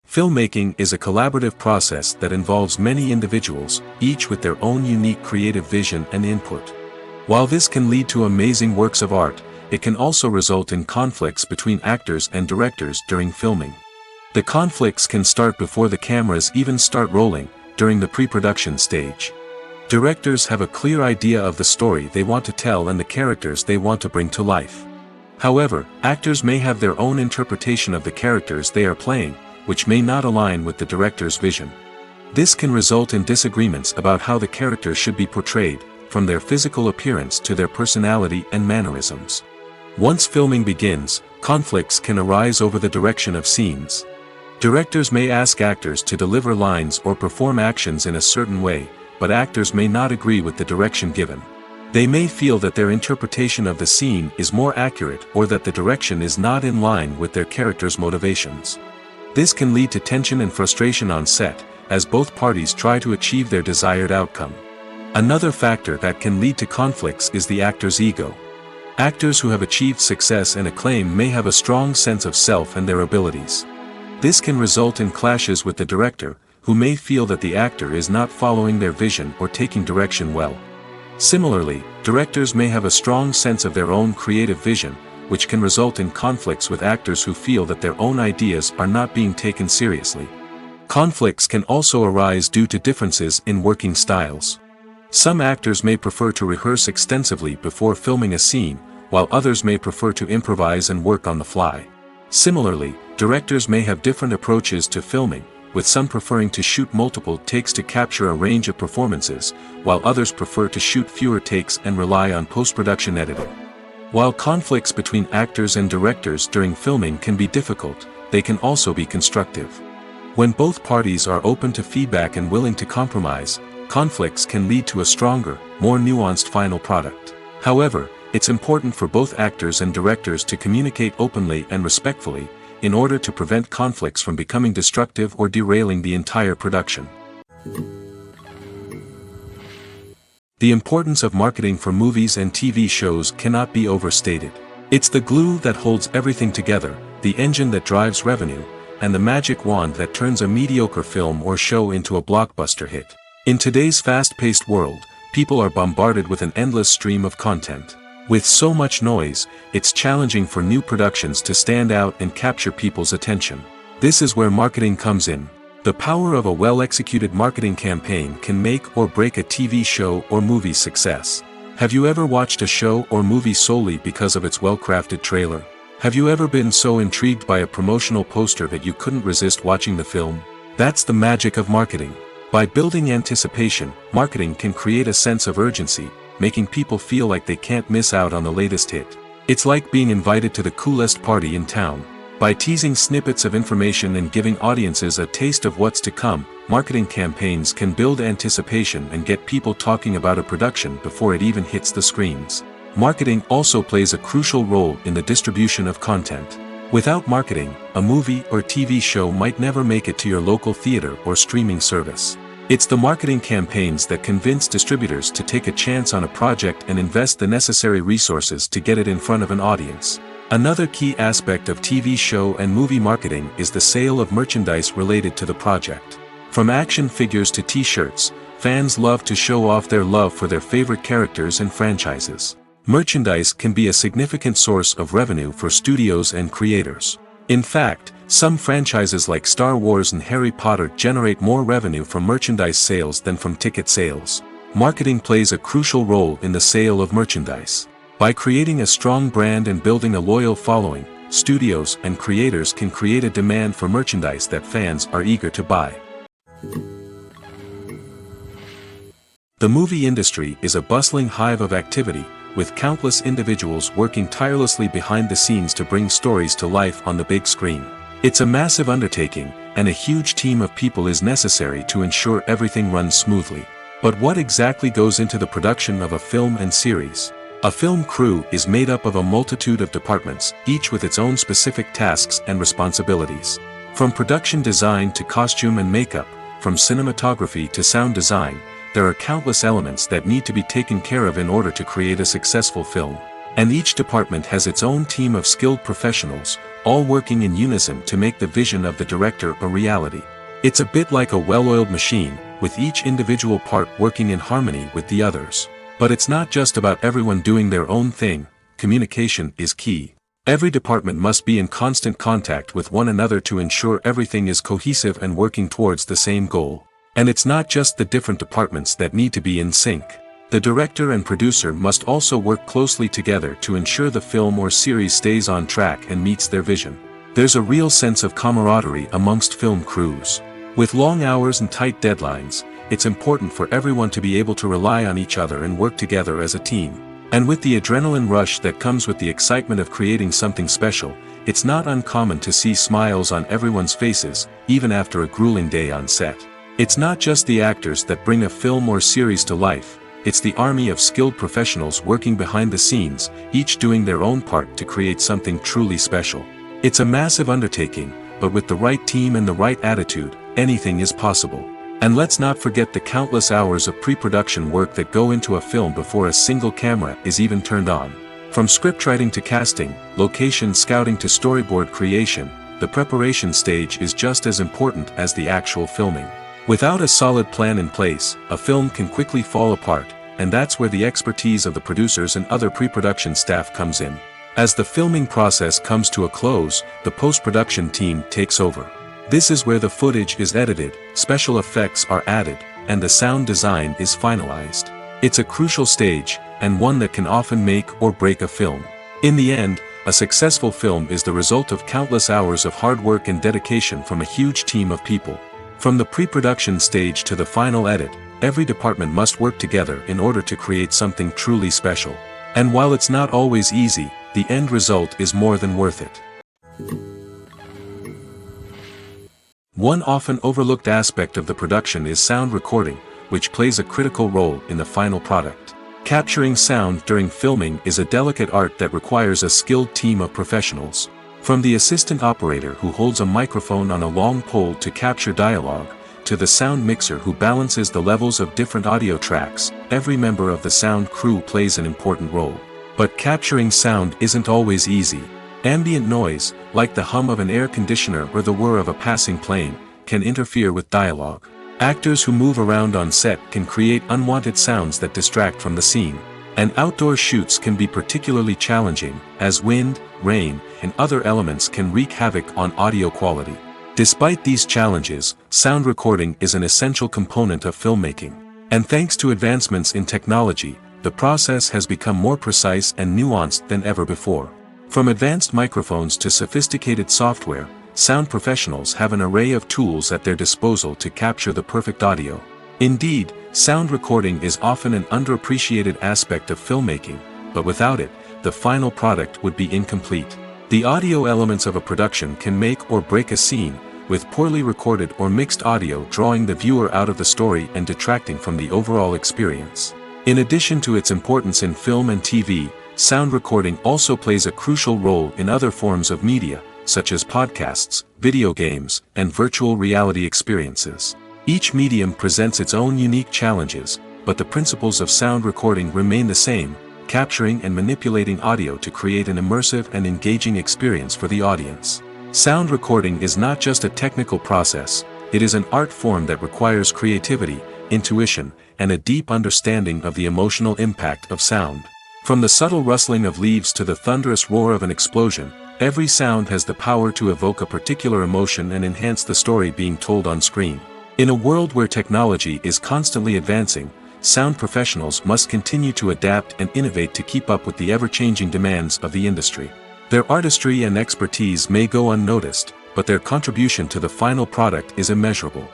[SPEAKER 1] Filmmaking is a collaborative process that involves many individuals, each with their own unique creative vision and input. While this can lead to amazing works of art, it can also result in conflicts between actors and directors during filming. The conflicts can start before the cameras even start rolling, during the pre-production stage. Directors have a clear idea of the story they want to tell and the characters they want to bring to life. However, actors may have their own interpretation of the characters they are playing, which may not align with the director's vision. This can result in disagreements about how the characters should be portrayed, from their physical appearance to their personality and mannerisms. Once filming begins, conflicts can arise over the direction of scenes. Directors may ask actors to deliver lines or perform actions in a certain way, but actors may not agree with the direction given. They may feel that their interpretation of the scene is more accurate or that the direction is not in line with their character's motivations. This can lead to tension and frustration on set, as both parties try to achieve their desired outcome. Another factor that can lead to conflicts is the actor's ego. Actors who have achieved success and acclaim may have a strong sense of self and their abilities. This can result in clashes with the director, who may feel that the actor is not following their vision or taking direction well. Similarly, directors may have a strong sense of their own creative vision, which can result in conflicts with actors who feel that their own ideas are not being taken seriously. Conflicts can also arise due to differences in working styles. Some actors may prefer to rehearse extensively before filming a scene, while others may prefer to improvise and work on the fly. Similarly, directors may have different approaches to filming, with some preferring to shoot multiple takes to capture a range of performances, while others prefer to shoot fewer takes and rely on post-production editing. While conflicts between actors and directors during filming can be difficult, they can also be constructive. When both parties are open to feedback and willing to compromise, conflicts can lead to a stronger, more nuanced final product. However, it's important for both actors and directors to communicate openly and respectfully, in order to prevent conflicts from becoming destructive or derailing the entire production. The importance of marketing for movies and TV shows cannot be overstated. It's the glue that holds everything together, the engine that drives revenue, and the magic wand that turns a mediocre film or show into a blockbuster hit. In today's fast-paced world, people are bombarded with an endless stream of content. With so much noise, it's challenging for new productions to stand out and capture people's attention. This is where marketing comes in. The power of a well-executed marketing campaign can make or break a TV show or movie's success. Have you ever watched a show or movie solely because of its well-crafted trailer? Have you ever been so intrigued by a promotional poster that you couldn't resist watching the film? That's the magic of marketing. By building anticipation, marketing can create a sense of urgency, making people feel like they can't miss out on the latest hit. It's like being invited to the coolest party in town. By teasing snippets of information and giving audiences a taste of what's to come, marketing campaigns can build anticipation and get people talking about a production before it even hits the screens. Marketing also plays a crucial role in the distribution of content. Without marketing, a movie or TV show might never make it to your local theater or streaming service. It's the marketing campaigns that convince distributors to take a chance on a project and invest the necessary resources to get it in front of an audience. Another key aspect of TV show and movie marketing is the sale of merchandise related to the project. From action figures to t-shirts, fans love to show off their love for their favorite characters and franchises. Merchandise can be a significant source of revenue for studios and creators. In fact, some franchises like Star Wars and Harry Potter generate more revenue from merchandise sales than from ticket sales. Marketing plays a crucial role in the sale of merchandise. By creating a strong brand and building a loyal following, studios and creators can create a demand for merchandise that fans are eager to buy. The movie industry is a bustling hive of activity, with countless individuals working tirelessly behind the scenes to bring stories to life on the big screen. It's a massive undertaking, and a huge team of people is necessary to ensure everything runs smoothly. But what exactly goes into the production of a film and series? A film crew is made up of a multitude of departments, each with its own specific tasks and responsibilities. From production design to costume and makeup, from cinematography to sound design, there are countless elements that need to be taken care of in order to create a successful film. And each department has its own team of skilled professionals, all working in unison to make the vision of the director a reality. It's a bit like a well-oiled machine, with each individual part working in harmony with the others. But it's not just about everyone doing their own thing. Communication is key. Every department must be in constant contact with one another to ensure everything is cohesive and working towards the same goal. And it's not just the different departments that need to be in sync. The director and producer must also work closely together to ensure the film or series stays on track and meets their vision. There's a real sense of camaraderie amongst film crews. With long hours and tight deadlines, it's important for everyone to be able to rely on each other and work together as a team. And with the adrenaline rush that comes with the excitement of creating something special, it's not uncommon to see smiles on everyone's faces, even after a grueling day on set. It's not just the actors that bring a film or series to life. It's the army of skilled professionals working behind the scenes, each doing their own part to create something truly special. It's a massive undertaking, but with the right team and the right attitude, anything is possible. And let's not forget the countless hours of pre-production work that go into a film before a single camera is even turned on. From scriptwriting to casting, location scouting to storyboard creation, the preparation stage is just as important as the actual filming. Without a solid plan in place, a film can quickly fall apart, and that's where the expertise of the producers and other pre-production staff comes in. As the filming process comes to a close, the post-production team takes over. This is where the footage is edited, special effects are added, and the sound design is finalized. It's a crucial stage, and one that can often make or break a film. In the end, a successful film is the result of countless hours of hard work and dedication from a huge team of people. From the pre-production stage to the final edit, every department must work together in order to create something truly special. And while it's not always easy, the end result is more than worth it. One often overlooked aspect of the production is sound recording, which plays a critical role in the final product. Capturing sound during filming is a delicate art that requires a skilled team of professionals. From the assistant operator who holds a microphone on a long pole to capture dialogue, to the sound mixer who balances the levels of different audio tracks, every member of the sound crew plays an important role. But capturing sound isn't always easy. Ambient noise, like the hum of an air conditioner or the whir of a passing plane, can interfere with dialogue. Actors who move around on set can create unwanted sounds that distract from the scene. And outdoor shoots can be particularly challenging, as wind, rain, and other elements can wreak havoc on audio quality. Despite these challenges, sound recording is an essential component of filmmaking. And thanks to advancements in technology, the process has become more precise and nuanced than ever before. From advanced microphones to sophisticated software, sound professionals have an array of tools at their disposal to capture the perfect audio. Indeed, sound recording is often an underappreciated aspect of filmmaking, but without it, the final product would be incomplete. The audio elements of a production can make or break a scene, with poorly recorded or mixed audio drawing the viewer out of the story and detracting from the overall experience. In addition to its importance in film and TV, sound recording also plays a crucial role in other forms of media, such as podcasts, video games, and virtual reality experiences. Each medium presents its own unique challenges, but the principles of sound recording remain the same: capturing and manipulating audio to create an immersive and engaging experience for the audience. Sound recording is not just a technical process, it is an art form that requires creativity, intuition, and a deep understanding of the emotional impact of sound. From the subtle rustling of leaves to the thunderous roar of an explosion, every sound has the power to evoke a particular emotion and enhance the story being told on screen. In a world where technology is constantly advancing, sound professionals must continue to adapt and innovate to keep up with the ever-changing demands of the industry. Their artistry and expertise may go unnoticed, but their contribution to the final product is immeasurable.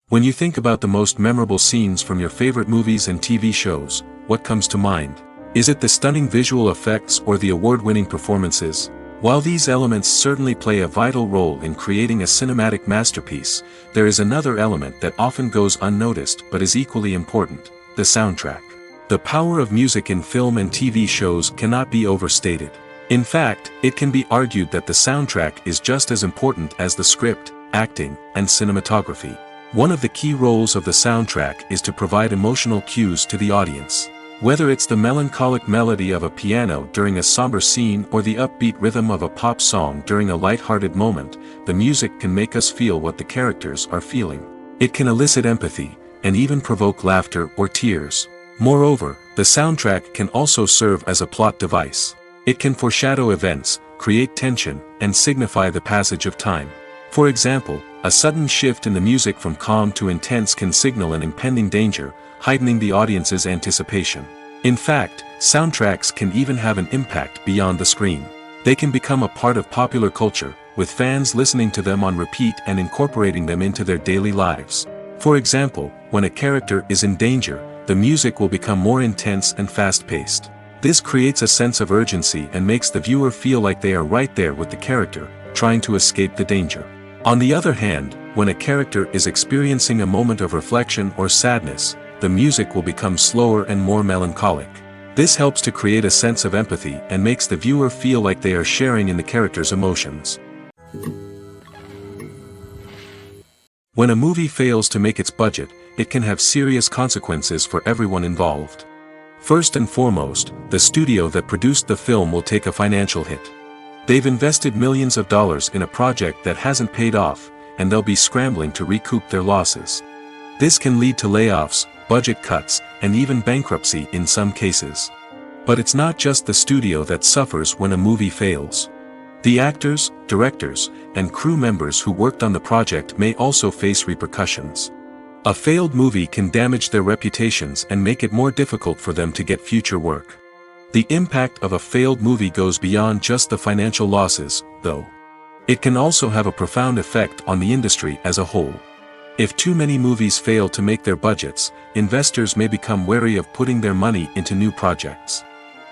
[SPEAKER 1] When you think about the most memorable scenes from your favorite movies and TV shows, what comes to mind? Is it the stunning visual effects or the award-winning performances? While these elements certainly play a vital role in creating a cinematic masterpiece, there is another element that often goes unnoticed but is equally important: the soundtrack. The power of music in film and TV shows cannot be overstated. In fact, it can be argued that the soundtrack is just as important as the script, acting, and cinematography. One of the key roles of the soundtrack is to provide emotional cues to the audience. Whether it's the melancholic melody of a piano during a somber scene or the upbeat rhythm of a pop song during a light-hearted moment, the music can make us feel what the characters are feeling. It can elicit empathy, and even provoke laughter or tears. Moreover, the soundtrack can also serve as a plot device. It can foreshadow events, create tension, and signify the passage of time. For example, a sudden shift in the music from calm to intense can signal an impending danger, heightening the audience's anticipation. In fact, soundtracks can even have an impact beyond the screen. They can become a part of popular culture, with fans listening to them on repeat and incorporating them into their daily lives. For example, when a character is in danger, the music will become more intense and fast-paced. This creates a sense of urgency and makes the viewer feel like they are right there with the character, trying to escape the danger. On the other hand, when a character is experiencing a moment of reflection or sadness, the music will become slower and more melancholic. This helps to create a sense of empathy and makes the viewer feel like they are sharing in the character's emotions. When a movie fails to make its budget, it can have serious consequences for everyone involved. First and foremost, the studio that produced the film will take a financial hit. They've invested millions of dollars in a project that hasn't paid off, and they'll be scrambling to recoup their losses. This can lead to layoffs, budget cuts, and even bankruptcy in some cases. But it's not just the studio that suffers when a movie fails. The actors, directors, and crew members who worked on the project may also face repercussions. A failed movie can damage their reputations and make it more difficult for them to get future work. The impact of a failed movie goes beyond just the financial losses, though. It can also have a profound effect on the industry as a whole. If too many movies fail to make their budgets, investors may become wary of putting their money into new projects.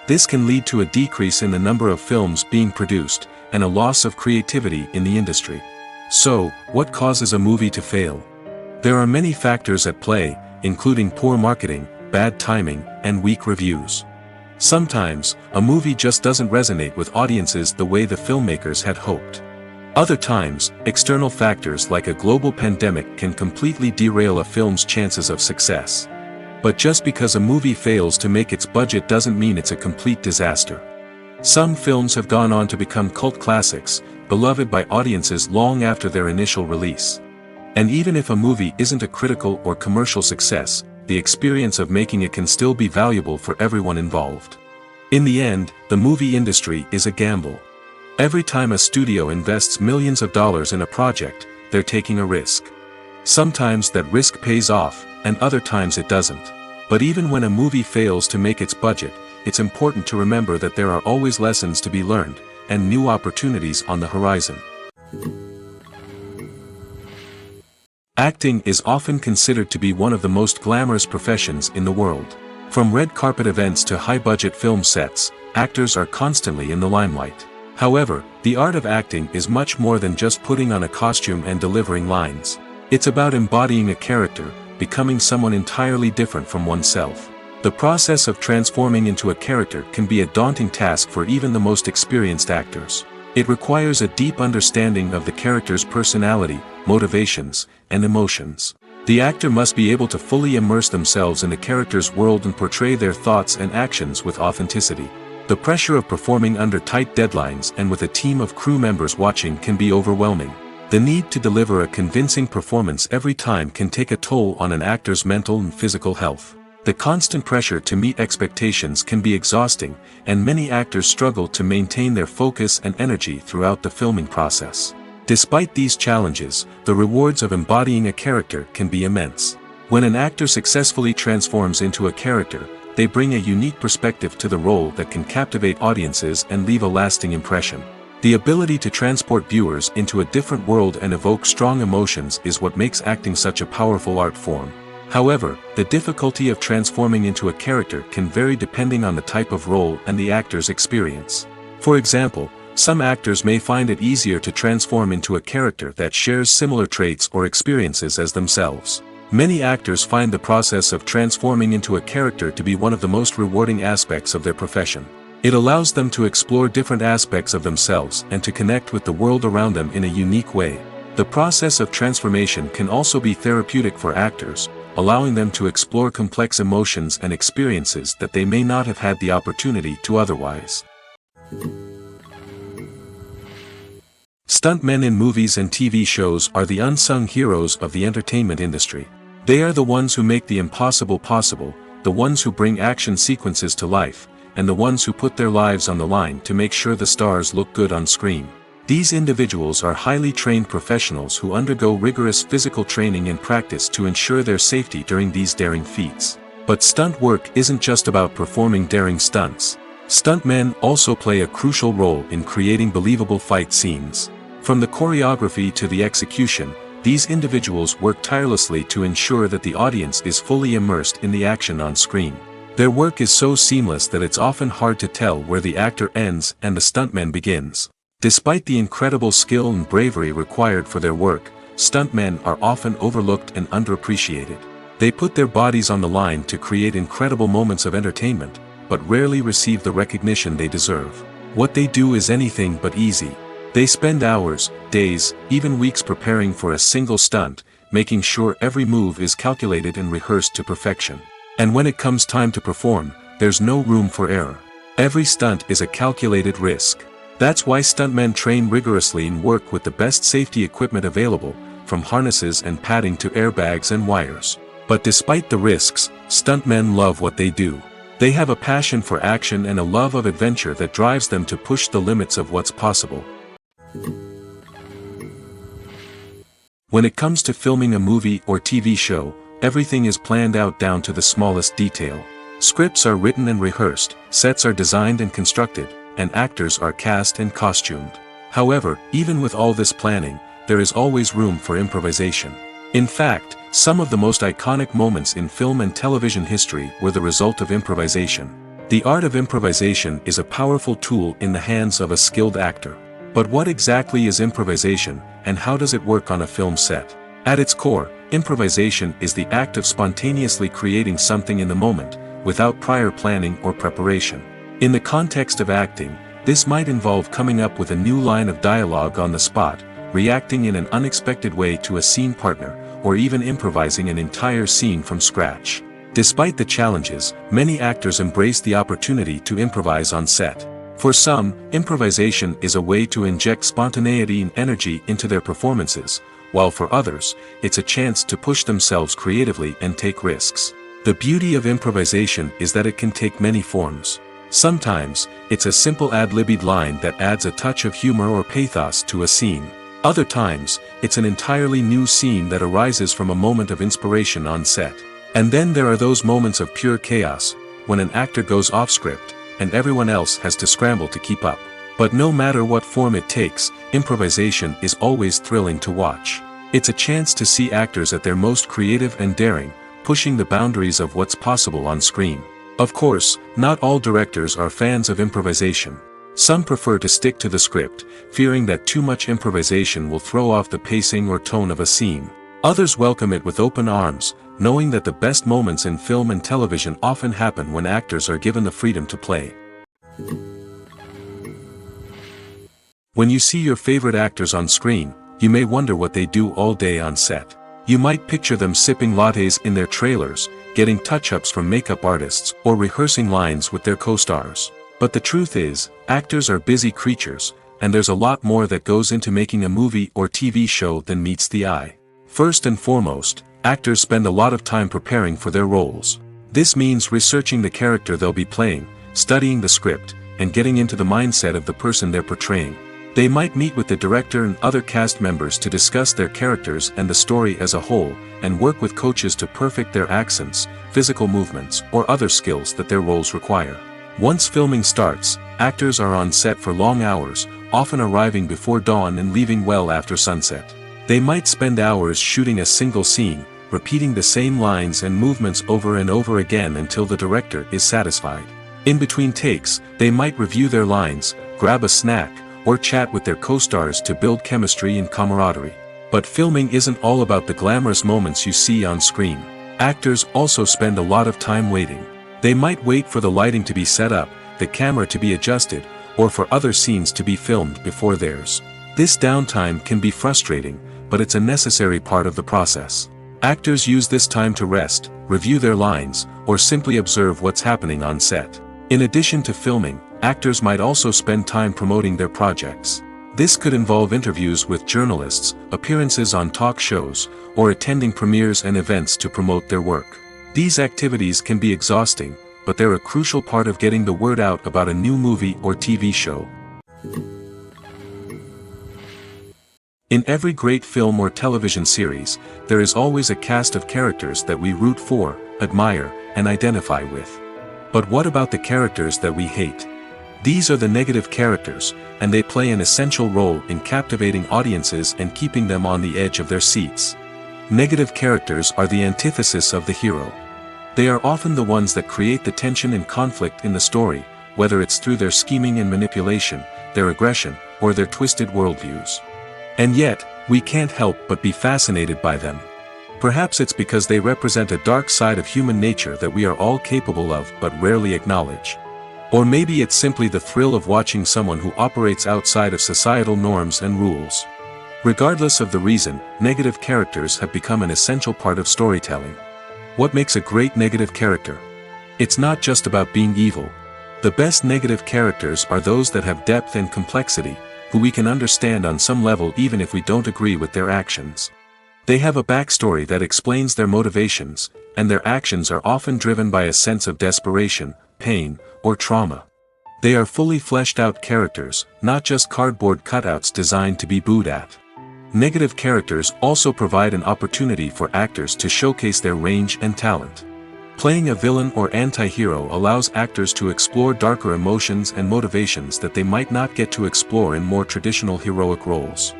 [SPEAKER 1] This can lead to a decrease in the number of films being produced, and a loss of creativity in the industry. So, what causes a movie to fail? There are many factors at play, including poor marketing, bad timing, and weak reviews. Sometimes, a movie just doesn't resonate with audiences the way the filmmakers had hoped. Other times, external factors like a global pandemic can completely derail a film's chances of success. But just because a movie fails to make its budget doesn't mean it's a complete disaster. Some films have gone on to become cult classics, beloved by audiences long after their initial release. And even if a movie isn't a critical or commercial success, the experience of making it can still be valuable for everyone involved. In the end, the movie industry is a gamble. Every time a studio invests millions of dollars in a project, they're taking a risk. Sometimes that risk pays off, and other times it doesn't. But even when a movie fails to make its budget, it's important to remember that there are always lessons to be learned, and new opportunities on the horizon. Acting is often considered to be one of the most glamorous professions in the world. From red carpet events to high-budget film sets, actors are constantly in the limelight. However, the art of acting is much more than just putting on a costume and delivering lines. It's about embodying a character, becoming someone entirely different from oneself. The process of transforming into a character can be a daunting task for even the most experienced actors. It requires a deep understanding of the character's personality, motivations, and emotions. The actor must be able to fully immerse themselves in the character's world and portray their thoughts and actions with authenticity. The pressure of performing under tight deadlines and with a team of crew members watching can be overwhelming. The need to deliver a convincing performance every time can take a toll on an actor's mental and physical health. The constant pressure to meet expectations can be exhausting, and many actors struggle to maintain their focus and energy throughout the filming process. Despite these challenges, the rewards of embodying a character can be immense. When an actor successfully transforms into a character, they bring a unique perspective to the role that can captivate audiences and leave a lasting impression. The ability to transport viewers into a different world and evoke strong emotions is what makes acting such a powerful art form. However, the difficulty of transforming into a character can vary depending on the type of role and the actor's experience. For example, some actors may find it easier to transform into a character that shares similar traits or experiences as themselves. Many actors find the process of transforming into a character to be one of the most rewarding aspects of their profession. It allows them to explore different aspects of themselves and to connect with the world around them in a unique way. The process of transformation can also be therapeutic for actors, allowing them to explore complex emotions and experiences that they may not have had the opportunity to otherwise. Stuntmen in movies and TV shows are the unsung heroes of the entertainment industry. They are the ones who make the impossible possible, the ones who bring action sequences to life, and the ones who put their lives on the line to make sure the stars look good on screen. These individuals are highly trained professionals who undergo rigorous physical training and practice to ensure their safety during these daring feats. But stunt work isn't just about performing daring stunts. Stuntmen also play a crucial role in creating believable fight scenes. From the choreography to the execution, these individuals work tirelessly to ensure that the audience is fully immersed in the action on screen. Their work is so seamless that it's often hard to tell where the actor ends and the stuntman begins. Despite the incredible skill and bravery required for their work, stuntmen are often overlooked and underappreciated. They put their bodies on the line to create incredible moments of entertainment, but rarely receive the recognition they deserve. What they do is anything but easy. They spend hours, days, even weeks preparing for a single stunt, making sure every move is calculated and rehearsed to perfection. And when it comes time to perform, there's no room for error. Every stunt is a calculated risk. That's why stuntmen train rigorously and work with the best safety equipment available, from harnesses and padding to airbags and wires. But despite the risks, stuntmen love what they do. They have a passion for action and a love of adventure that drives them to push the limits of what's possible. When it comes to filming a movie or TV show, everything is planned out down to the smallest detail. Scripts are written and rehearsed, sets are designed and constructed, and actors are cast and costumed. However, even with all this planning, there is always room for improvisation. In fact, some of the most iconic moments in film and television history were the result of improvisation. The art of improvisation is a powerful tool in the hands of a skilled actor. But what exactly is improvisation, and how does it work on a film set? At its core, improvisation is the act of spontaneously creating something in the moment, without prior planning or preparation. In the context of acting, this might involve coming up with a new line of dialogue on the spot, reacting in an unexpected way to a scene partner, or even improvising an entire scene from scratch. Despite the challenges, many actors embrace the opportunity to improvise on set. For some, improvisation is a way to inject spontaneity and energy into their performances, while for others, it's a chance to push themselves creatively and take risks. The beauty of improvisation is that it can take many forms. Sometimes, it's a simple ad-libbed line that adds a touch of humor or pathos to a scene. Other times, it's an entirely new scene that arises from a moment of inspiration on set. And then there are those moments of pure chaos, when an actor goes off script, and everyone else has to scramble to keep up. But no matter what form it takes, improvisation is always thrilling to watch. It's a chance to see actors at their most creative and daring, pushing the boundaries of what's possible on screen. Of course, not all directors are fans of improvisation. Some prefer to stick to the script, fearing that too much improvisation will throw off the pacing or tone of a scene. Others welcome it with open arms, knowing that the best moments in film and television often happen when actors are given the freedom to play. When you see your favorite actors on screen, you may wonder what they do all day on set. You might picture them sipping lattes in their trailers, getting touch-ups from makeup artists, or rehearsing lines with their co-stars. But the truth is, actors are busy creatures, and there's a lot more that goes into making a movie or TV show than meets the eye. First and foremost, actors spend a lot of time preparing for their roles. This means researching the character they'll be playing, studying the script, and getting into the mindset of the person they're portraying. They might meet with the director and other cast members to discuss their characters and the story as a whole, and work with coaches to perfect their accents, physical movements, or other skills that their roles require. Once filming starts, actors are on set for long hours, often arriving before dawn and leaving well after sunset. They might spend hours shooting a single scene, repeating the same lines and movements over and over again until the director is satisfied. In between takes, they might review their lines, grab a snack, or chat with their co-stars to build chemistry and camaraderie. But filming isn't all about the glamorous moments you see on screen. Actors also spend a lot of time waiting. They might wait for the lighting to be set up, the camera to be adjusted, or for other scenes to be filmed before theirs. This downtime can be frustrating, but it's a necessary part of the process. Actors use this time to rest, review their lines, or simply observe what's happening on set. In addition to filming, actors might also spend time promoting their projects. This could involve interviews with journalists, appearances on talk shows, or attending premieres and events to promote their work. These activities can be exhausting, but they're a crucial part of getting the word out about a new movie or TV show. In every great film or television series, there is always a cast of characters that we root for, admire, and identify with. But what about the characters that we hate? These are the negative characters, and they play an essential role in captivating audiences and keeping them on the edge of their seats. Negative characters are the antithesis of the hero. They are often the ones that create the tension and conflict in the story, whether it's through their scheming and manipulation, their aggression, or their twisted worldviews. And yet, we can't help but be fascinated by them. Perhaps it's because they represent a dark side of human nature that we are all capable of but rarely acknowledge. Or maybe it's simply the thrill of watching someone who operates outside of societal norms and rules. Regardless of the reason, negative characters have become an essential part of storytelling. What makes a great negative character? It's not just about being evil. The best negative characters are those that have depth and complexity, who we can understand on some level even if we don't agree with their actions. They have a backstory that explains their motivations, and their actions are often driven by a sense of desperation, pain, or trauma. They are fully fleshed out characters, not just cardboard cutouts designed to be booed at. Negative characters also provide an opportunity for actors to showcase their range and talent. Playing a villain or anti-hero allows actors to explore darker emotions and motivations that they might not get to explore in more traditional heroic roles.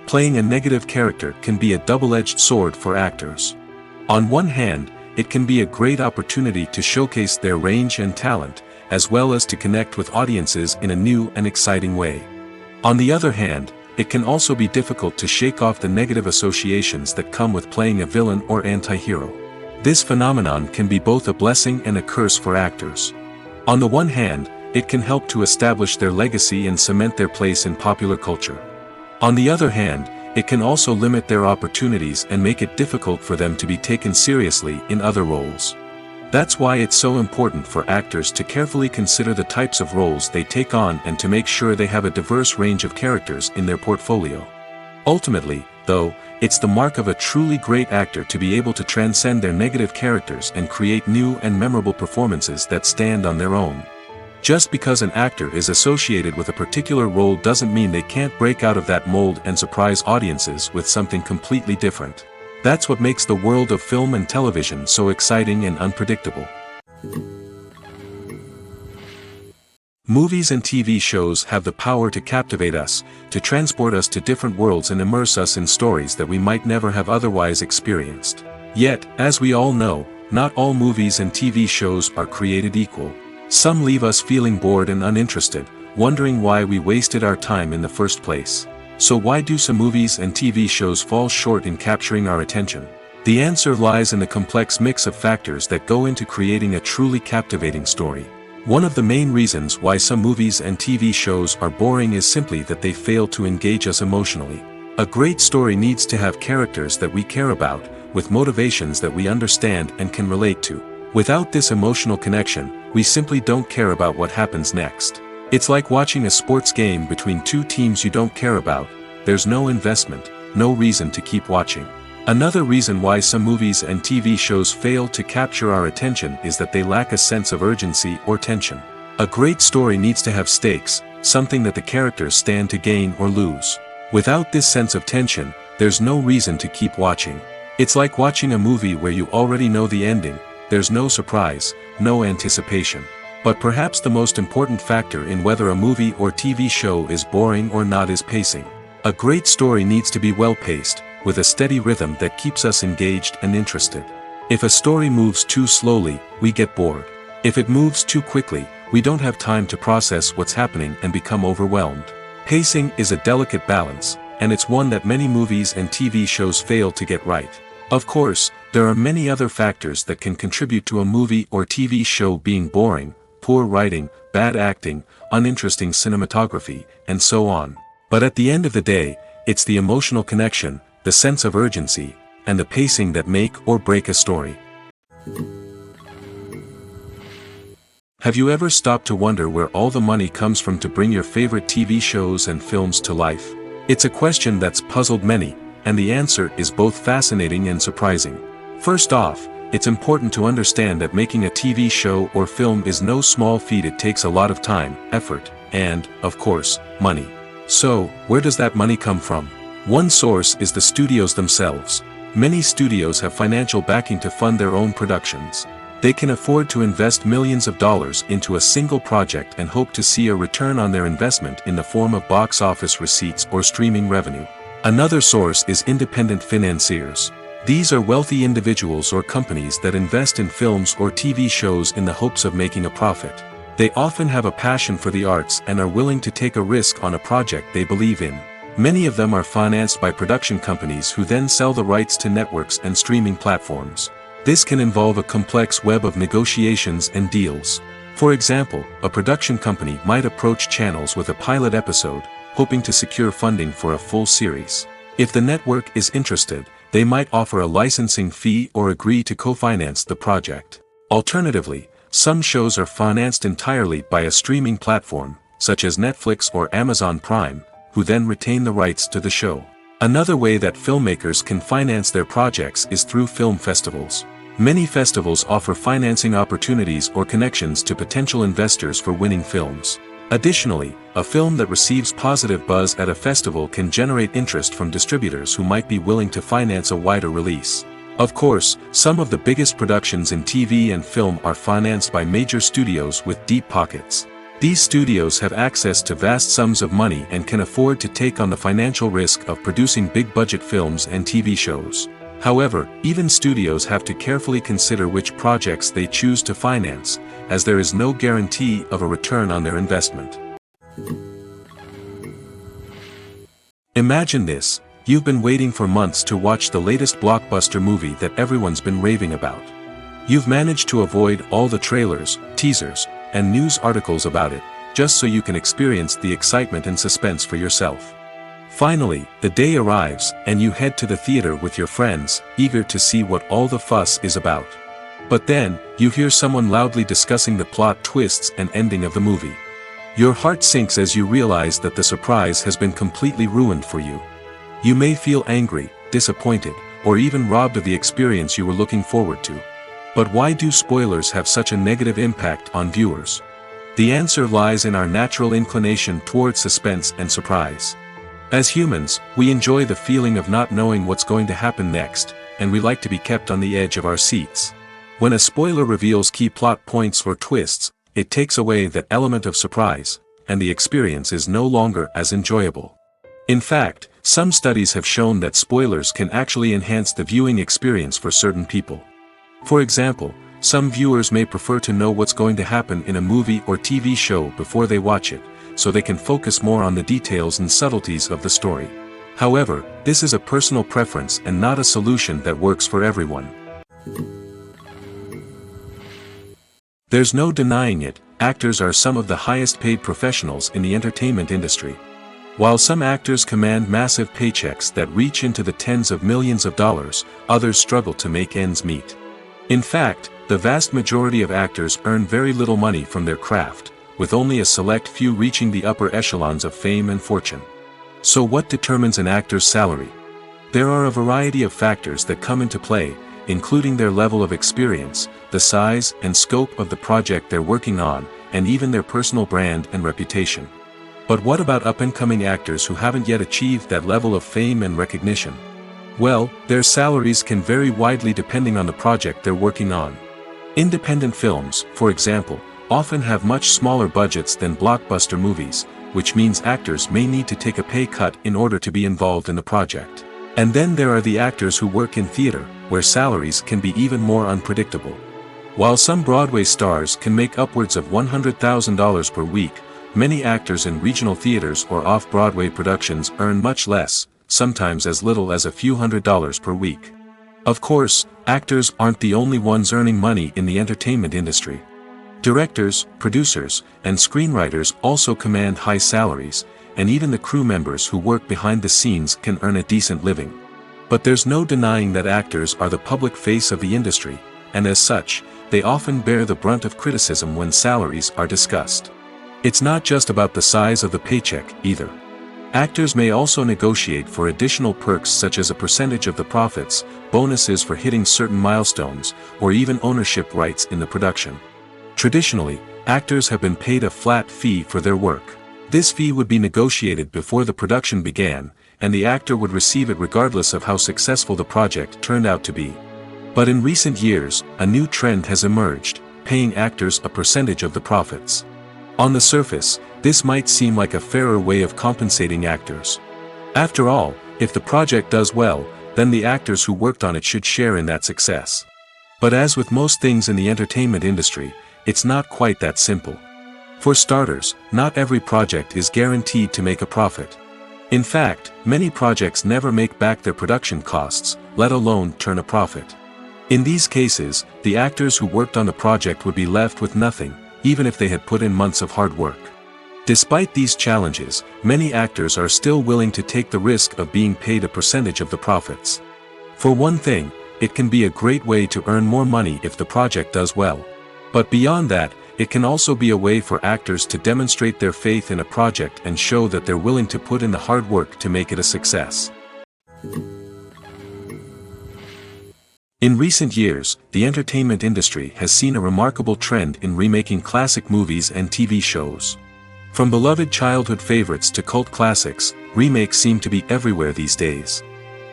[SPEAKER 1] Playing a negative character can be a double-edged sword for actors. On one hand, it can be a great opportunity to showcase their range and talent, as well as to connect with audiences in a new and exciting way. On the other hand, it can also be difficult to shake off the negative associations that come with playing a villain or anti-hero. This phenomenon can be both a blessing and a curse for actors. On the one hand, it can help to establish their legacy and cement their place in popular culture. On the other hand, it can also limit their opportunities and make it difficult for them to be taken seriously in other roles. That's why it's so important for actors to carefully consider the types of roles they take on and to make sure they have a diverse range of characters in their portfolio. Ultimately, though, it's the mark of a truly great actor to be able to transcend their negative characters and create new and memorable performances that stand on their own. Just because an actor is associated with a particular role doesn't mean they can't break out of that mold and surprise audiences with something completely different. That's what makes the world of film and television so exciting and unpredictable. Movies and TV shows have the power to captivate us, to transport us to different worlds and immerse us in stories that we might never have otherwise experienced. Yet, as we all know, not all movies and TV shows are created equal. Some leave us feeling bored and uninterested, wondering why we wasted our time in the first place. So why do some movies and TV shows fall short in capturing our attention? The answer lies in the complex mix of factors that go into creating a truly captivating story. One of the main reasons why some movies and TV shows are boring is simply that they fail to engage us emotionally. A great story needs to have characters that we care about, with motivations that we understand and can relate to. Without this emotional connection, we simply don't care about what happens next. It's like watching a sports game between two teams you don't care about. There's no investment, no reason to keep watching. Another reason why some movies and TV shows fail to capture our attention is that they lack a sense of urgency or tension. A great story needs to have stakes, something that the characters stand to gain or lose. Without this sense of tension, there's no reason to keep watching. It's like watching a movie where you already know the ending. There's no surprise, no anticipation. But perhaps the most important factor in whether a movie or TV show is boring or not is pacing. A great story needs to be well-paced, with a steady rhythm that keeps us engaged and interested. If a story moves too slowly, we get bored. If it moves too quickly, we don't have time to process what's happening and become overwhelmed. Pacing is a delicate balance, and it's one that many movies and TV shows fail to get right. Of course, there are many other factors that can contribute to a movie or TV show being boring: poor writing, bad acting, uninteresting cinematography, and so on. But at the end of the day, it's the emotional connection, the sense of urgency, and the pacing that make or break a story. Have you ever stopped to wonder where all the money comes from to bring your favorite TV shows and films to life? It's a question that's puzzled many, and the answer is both fascinating and surprising. First off, it's important to understand that making a TV show or film is no small feat. It takes a lot of time, effort, and, of course, money. So, where does that money come from? One source is the studios themselves. Many studios have financial backing to fund their own productions. They can afford to invest millions of dollars into a single project and hope to see a return on their investment in the form of box office receipts or streaming revenue. Another source is independent financiers. These are wealthy individuals or companies that invest in films or TV shows in the hopes of making a profit. They often have a passion for the arts and are willing to take a risk on a project they believe in. Many of them are financed by production companies who then sell the rights to networks and streaming platforms. This can involve a complex web of negotiations and deals. For example, a production company might approach channels with a pilot episode, hoping to secure funding for a full series. If the network is interested, they might offer a licensing fee or agree to co-finance the project. Alternatively, some shows are financed entirely by a streaming platform, such as Netflix or Amazon Prime, who then retain the rights to the show. Another way that filmmakers can finance their projects is through film festivals. Many festivals offer financing opportunities or connections to potential investors for winning films. Additionally, a film that receives positive buzz at a festival can generate interest from distributors who might be willing to finance a wider release. Of course, some of the biggest productions in TV and film are financed by major studios with deep pockets. These studios have access to vast sums of money and can afford to take on the financial risk of producing big-budget films and TV shows. However, even studios have to carefully consider which projects they choose to finance, as there is no guarantee of a return on their investment. Imagine this: you've been waiting for months to watch the latest blockbuster movie that everyone's been raving about. You've managed to avoid all the trailers, teasers, and news articles about it, just so you can experience the excitement and suspense for yourself. Finally, the day arrives, and you head to the theater with your friends, eager to see what all the fuss is about. But then, you hear someone loudly discussing the plot twists and ending of the movie. Your heart sinks as you realize that the surprise has been completely ruined for you. You may feel angry, disappointed, or even robbed of the experience you were looking forward to. But why do spoilers have such a negative impact on viewers? The answer lies in our natural inclination toward suspense and surprise. As humans, we enjoy the feeling of not knowing what's going to happen next, and we like to be kept on the edge of our seats. When a spoiler reveals key plot points or twists, it takes away that element of surprise, and the experience is no longer as enjoyable. In fact, some studies have shown that spoilers can actually enhance the viewing experience for certain people. For example, some viewers may prefer to know what's going to happen in a movie or TV show before they watch it, so they can focus more on the details and subtleties of the story. However, this is a personal preference and not a solution that works for everyone. There's no denying it, actors are some of the highest paid professionals in the entertainment industry. While some actors command massive paychecks that reach into the tens of millions of dollars, others struggle to make ends meet. In fact, the vast majority of actors earn very little money from their craft, with only a select few reaching the upper echelons of fame and fortune. So what determines an actor's salary? There are a variety of factors that come into play, including their level of experience, the size and scope of the project they're working on, and even their personal brand and reputation. But what about up-and-coming actors who haven't yet achieved that level of fame and recognition? Well, their salaries can vary widely depending on the project they're working on. Independent films, for example, often have much smaller budgets than blockbuster movies, which means actors may need to take a pay cut in order to be involved in the project. And then there are the actors who work in theater, where salaries can be even more unpredictable. While some Broadway stars can make upwards of $100,000 per week, many actors in regional theaters or off-Broadway productions earn much less, sometimes as little as a few $100s per week. Of course, actors aren't the only ones earning money in the entertainment industry. Directors, producers, and screenwriters also command high salaries, and even the crew members who work behind the scenes can earn a decent living. But there's no denying that actors are the public face of the industry, and as such, they often bear the brunt of criticism when salaries are discussed. It's not just about the size of the paycheck, either. Actors may also negotiate for additional perks such as a percentage of the profits, bonuses for hitting certain milestones, or even ownership rights in the production. Traditionally, actors have been paid a flat fee for their work. This fee would be negotiated before the production began, and the actor would receive it regardless of how successful the project turned out to be. But in recent years, a new trend has emerged, paying actors a percentage of the profits. On the surface, this might seem like a fairer way of compensating actors. After all, if the project does well, then the actors who worked on it should share in that success. But as with most things in the entertainment industry, it's not quite that simple. For starters, not every project is guaranteed to make a profit. In fact, many projects never make back their production costs, let alone turn a profit. In these cases, the actors who worked on the project would be left with nothing, even if they had put in months of hard work. Despite these challenges, many actors are still willing to take the risk of being paid a percentage of the profits. For one thing, it can be a great way to earn more money if the project does well. But beyond that, it can also be a way for actors to demonstrate their faith in a project and show that they're willing to put in the hard work to make it a success. In recent years, the entertainment industry has seen a remarkable trend in remaking classic movies and TV shows. From beloved childhood favorites to cult classics, remakes seem to be everywhere these days.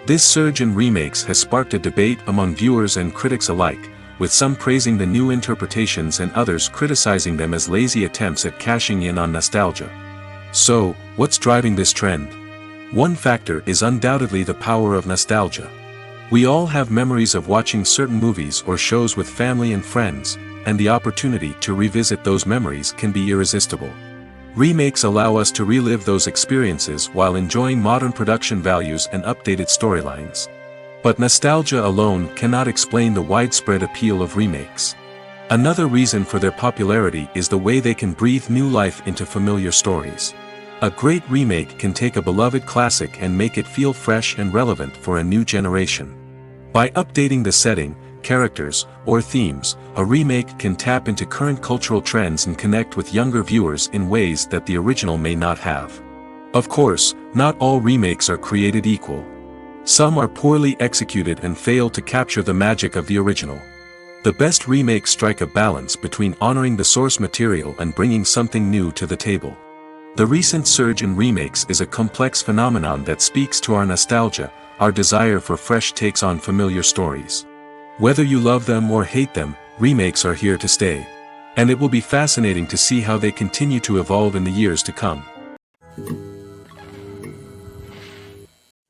[SPEAKER 1] This surge in remakes has sparked a debate among viewers and critics alike, with some praising the new interpretations and others criticizing them as lazy attempts at cashing in on nostalgia. So, what's driving this trend? One factor is undoubtedly the power of nostalgia. We all have memories of watching certain movies or shows with family and friends, and the opportunity to revisit those memories can be irresistible. Remakes allow us to relive those experiences while enjoying modern production values and updated storylines. But nostalgia alone cannot explain the widespread appeal of remakes. Another reason for their popularity is the way they can breathe new life into familiar stories. A great remake can take a beloved classic and make it feel fresh and relevant for a new generation. By updating the setting, characters, or themes, a remake can tap into current cultural trends and connect with younger viewers in ways that the original may not have. Of course, not all remakes are created equal. Some are poorly executed and fail to capture the magic of the original. The best remakes strike a balance between honoring the source material and bringing something new to the table. The recent surge in remakes is a complex phenomenon that speaks to our nostalgia, our desire for fresh takes on familiar stories. Whether you love them or hate them, remakes are here to stay. And it will be fascinating to see how they continue to evolve in the years to come.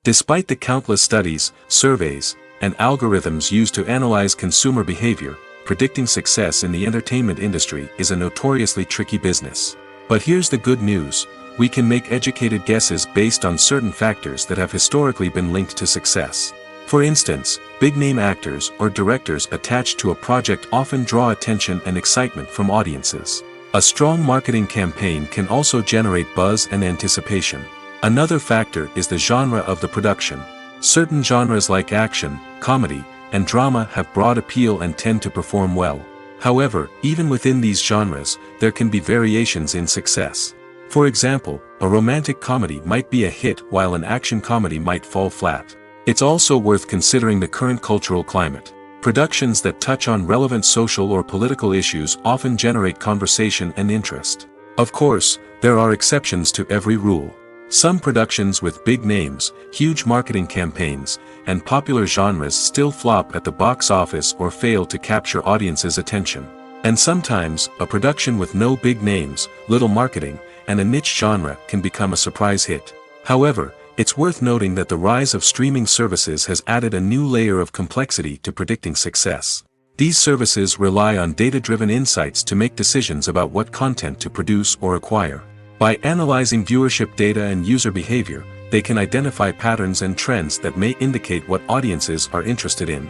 [SPEAKER 1] Despite the countless studies, surveys, and algorithms used to analyze consumer behavior, predicting success in the entertainment industry is a notoriously tricky business. But here's the good news: we can make educated guesses based on certain factors that have historically been linked to success. For instance, big-name actors or directors attached to a project often draw attention and excitement from audiences. A strong marketing campaign can also generate buzz and anticipation. Another factor is the genre of the production. Certain genres like action, comedy, and drama have broad appeal and tend to perform well. However, even within these genres, there can be variations in success. For example, a romantic comedy might be a hit while an action comedy might fall flat. It's also worth considering the current cultural climate. Productions that touch on relevant social or political issues often generate conversation and interest. Of course, there are exceptions to every rule. Some productions with big names, huge marketing campaigns, and popular genres still flop at the box office or fail to capture audiences' attention. And sometimes, a production with no big names, little marketing, and a niche genre can become a surprise hit. However, it's worth noting that the rise of streaming services has added a new layer of complexity to predicting success. These services rely on data-driven insights to make decisions about what content to produce or acquire. By analyzing viewership data and user behavior, they can identify patterns and trends that may indicate what audiences are interested in.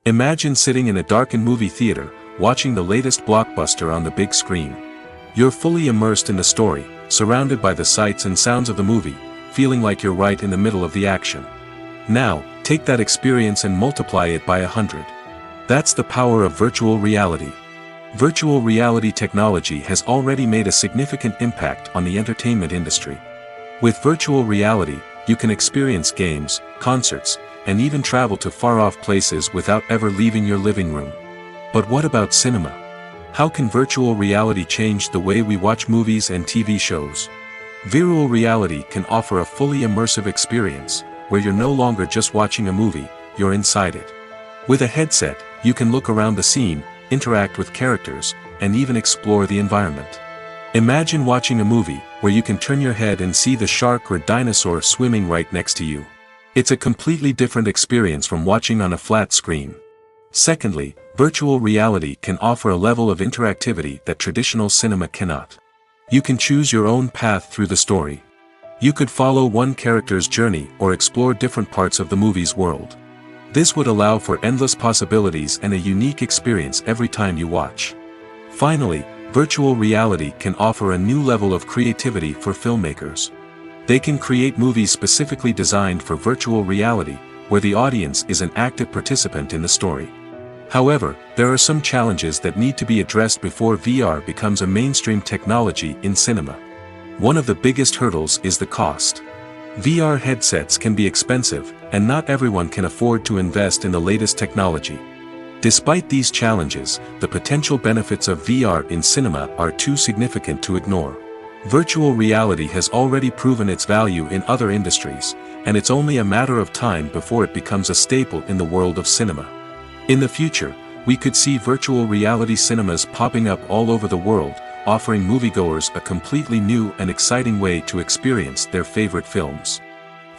[SPEAKER 1] Imagine sitting in a darkened movie theater, watching the latest blockbuster on the big screen. You're fully immersed in the story, surrounded by the sights and sounds of the movie, feeling like you're right in the middle of the action. Now, take that experience and multiply it by 100. That's the power of virtual reality. Virtual reality technology has already made a significant impact on the entertainment industry. With virtual reality, you can experience games, concerts, and even travel to far-off places without ever leaving your living room. But what about cinema? How can virtual reality change the way we watch movies and TV shows? Virtual reality can offer a fully immersive experience, where you're no longer just watching a movie, you're inside it. With a headset, you can look around the scene, interact with characters, and even explore the environment. Imagine watching a movie where you can turn your head and see the shark or dinosaur swimming right next to you. It's a completely different experience from watching on a flat screen. Secondly, virtual reality can offer a level of interactivity that traditional cinema cannot. You can choose your own path through the story. You could follow one character's journey or explore different parts of the movie's world. This would allow for endless possibilities and a unique experience every time you watch. Finally, virtual reality can offer a new level of creativity for filmmakers. They can create movies specifically designed for virtual reality, where the audience is an active participant in the story. However, there are some challenges that need to be addressed before VR becomes a mainstream technology in cinema. One of the biggest hurdles is the cost. VR headsets can be expensive, and not everyone can afford to invest in the latest technology. Despite these challenges, the potential benefits of VR in cinema are too significant to ignore. Virtual reality has already proven its value in other industries, and it's only a matter of time before it becomes a staple in the world of cinema. In the future, we could see virtual reality cinemas popping up all over the world, offering moviegoers a completely new and exciting way to experience their favorite films.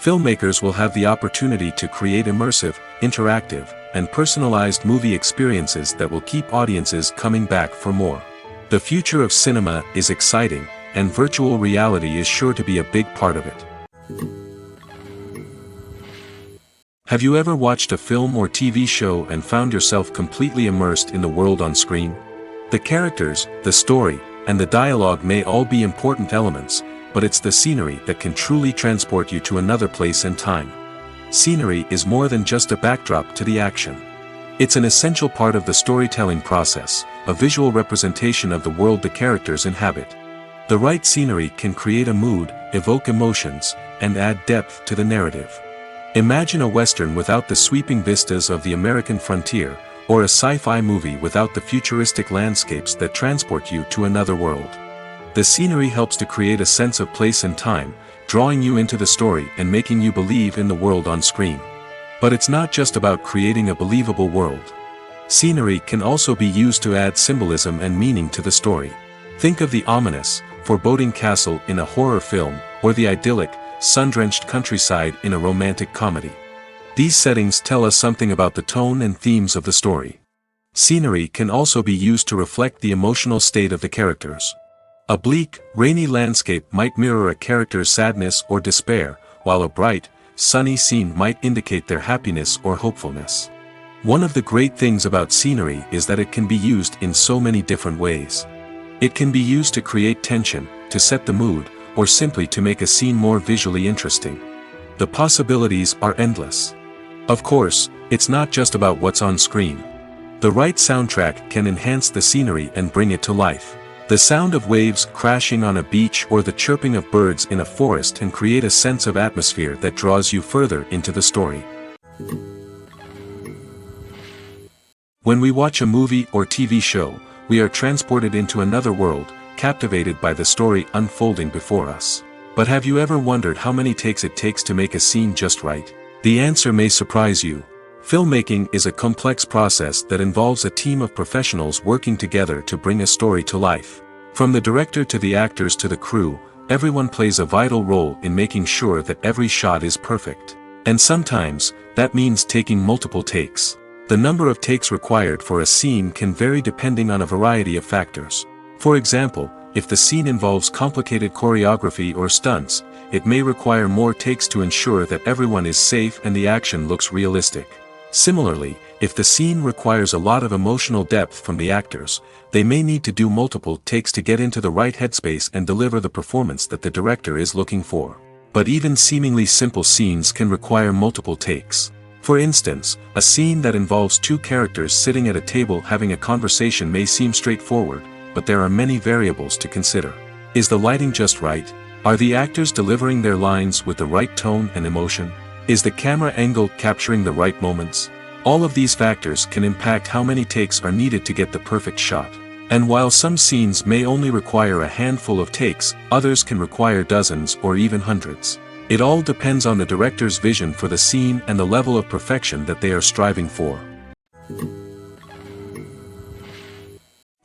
[SPEAKER 1] Filmmakers will have the opportunity to create immersive, interactive, and personalized movie experiences that will keep audiences coming back for more. The future of cinema is exciting, and virtual reality is sure to be a big part of it. Have you ever watched a film or TV show and found yourself completely immersed in the world on screen? The characters, the story, and the dialogue may all be important elements, but it's the scenery that can truly transport you to another place and time. Scenery is more than just a backdrop to the action. It's an essential part of the storytelling process, a visual representation of the world the characters inhabit. The right scenery can create a mood, evoke emotions, and add depth to the narrative. Imagine a Western without the sweeping vistas of the American frontier, or a sci-fi movie without the futuristic landscapes that transport you to another world. The scenery helps to create a sense of place and time, drawing you into the story and making you believe in the world on screen. But it's not just about creating a believable world. Scenery can also be used to add symbolism and meaning to the story. Think of the ominous, foreboding castle in a horror film, or the idyllic, sun-drenched countryside in a romantic comedy. These settings tell us something about the tone and themes of the story. Scenery can also be used to reflect the emotional state of the characters. A bleak, rainy landscape might mirror a character's sadness or despair, while a bright, sunny scene might indicate their happiness or hopefulness. One of the great things about scenery is that it can be used in so many different ways. It can be used to create tension, to set the mood, or simply to make a scene more visually interesting. The possibilities are endless. Of course, it's not just about what's on screen. The right soundtrack can enhance the scenery and bring it to life. The sound of waves crashing on a beach or the chirping of birds in a forest can create a sense of atmosphere that draws you further into the story. When we watch a movie or TV show, we are transported into another world, captivated by the story unfolding before us. But have you ever wondered how many takes it takes to make a scene just right? The answer may surprise you. Filmmaking is a complex process that involves a team of professionals working together to bring a story to life. From the director to the actors to the crew, everyone plays a vital role in making sure that every shot is perfect. And sometimes, that means taking multiple takes. The number of takes required for a scene can vary depending on a variety of factors. For example, if the scene involves complicated choreography or stunts, it may require more takes to ensure that everyone is safe and the action looks realistic. Similarly, if the scene requires a lot of emotional depth from the actors, they may need to do multiple takes to get into the right headspace and deliver the performance that the director is looking for. But even seemingly simple scenes can require multiple takes. For instance, a scene that involves two characters sitting at a table having a conversation may seem straightforward, but there are many variables to consider. Is the lighting just right? Are the actors delivering their lines with the right tone and emotion? Is the camera angle capturing the right moments? All of these factors can impact how many takes are needed to get the perfect shot. And while some scenes may only require a handful of takes, others can require dozens or even hundreds. It all depends on the director's vision for the scene and the level of perfection that they are striving for.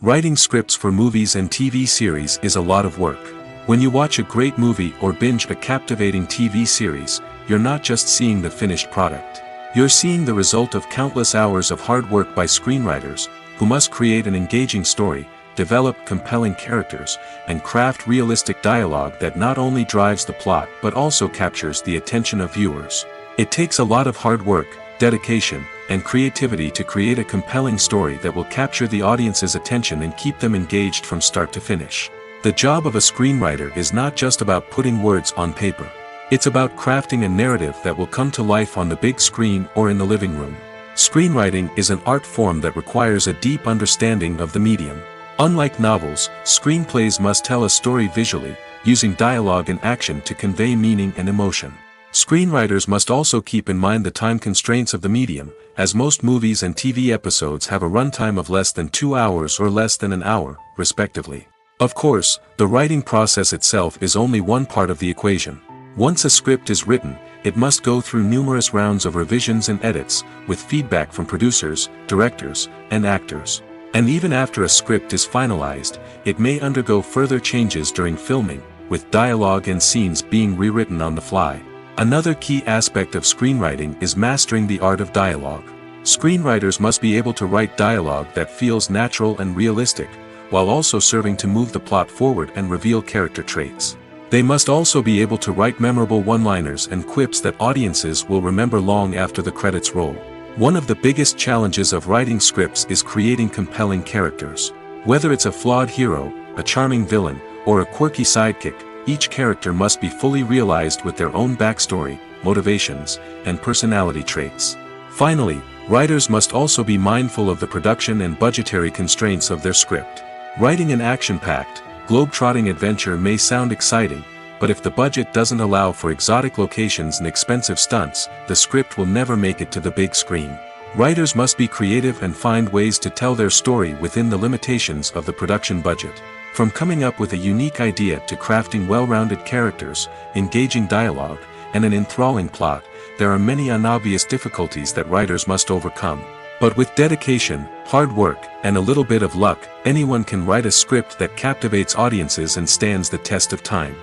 [SPEAKER 1] Writing scripts for movies and TV series is a lot of work. When you watch a great movie or binge a captivating TV series, you're not just seeing the finished product. You're seeing the result of countless hours of hard work by screenwriters, who must create an engaging story, develop compelling characters, and craft realistic dialogue that not only drives the plot but also captures the attention of viewers. It takes a lot of hard work, dedication, and creativity to create a compelling story that will capture the audience's attention and keep them engaged from start to finish. The job of a screenwriter is not just about putting words on paper. It's about crafting a narrative that will come to life on the big screen or in the living room. Screenwriting is an art form that requires a deep understanding of the medium. Unlike novels, screenplays must tell a story visually, using dialogue and action to convey meaning and emotion. Screenwriters must also keep in mind the time constraints of the medium, as most movies and TV episodes have a runtime of less than 2 hours or less than an hour, respectively. Of course, the writing process itself is only one part of the equation. Once a script is written, it must go through numerous rounds of revisions and edits, with feedback from producers, directors, and actors. And even after a script is finalized, it may undergo further changes during filming, with dialogue and scenes being rewritten on the fly. Another key aspect of screenwriting is mastering the art of dialogue. Screenwriters must be able to write dialogue that feels natural and realistic, while also serving to move the plot forward and reveal character traits. They must also be able to write memorable one-liners and quips that audiences will remember long after the credits roll. One of the biggest challenges of writing scripts is creating compelling characters. Whether it's a flawed hero, a charming villain, or a quirky sidekick, each character must be fully realized with their own backstory, motivations, and personality traits. Finally, writers must also be mindful of the production and budgetary constraints of their script. Writing an action-packed, globe-trotting adventure may sound exciting, but if the budget doesn't allow for exotic locations and expensive stunts, the script will never make it to the big screen. Writers must be creative and find ways to tell their story within the limitations of the production budget. From coming up with a unique idea to crafting well-rounded characters, engaging dialogue, and an enthralling plot, there are many unobvious difficulties that writers must overcome. But with dedication, hard work, and a little bit of luck, anyone can write a script that captivates audiences and stands the test of time.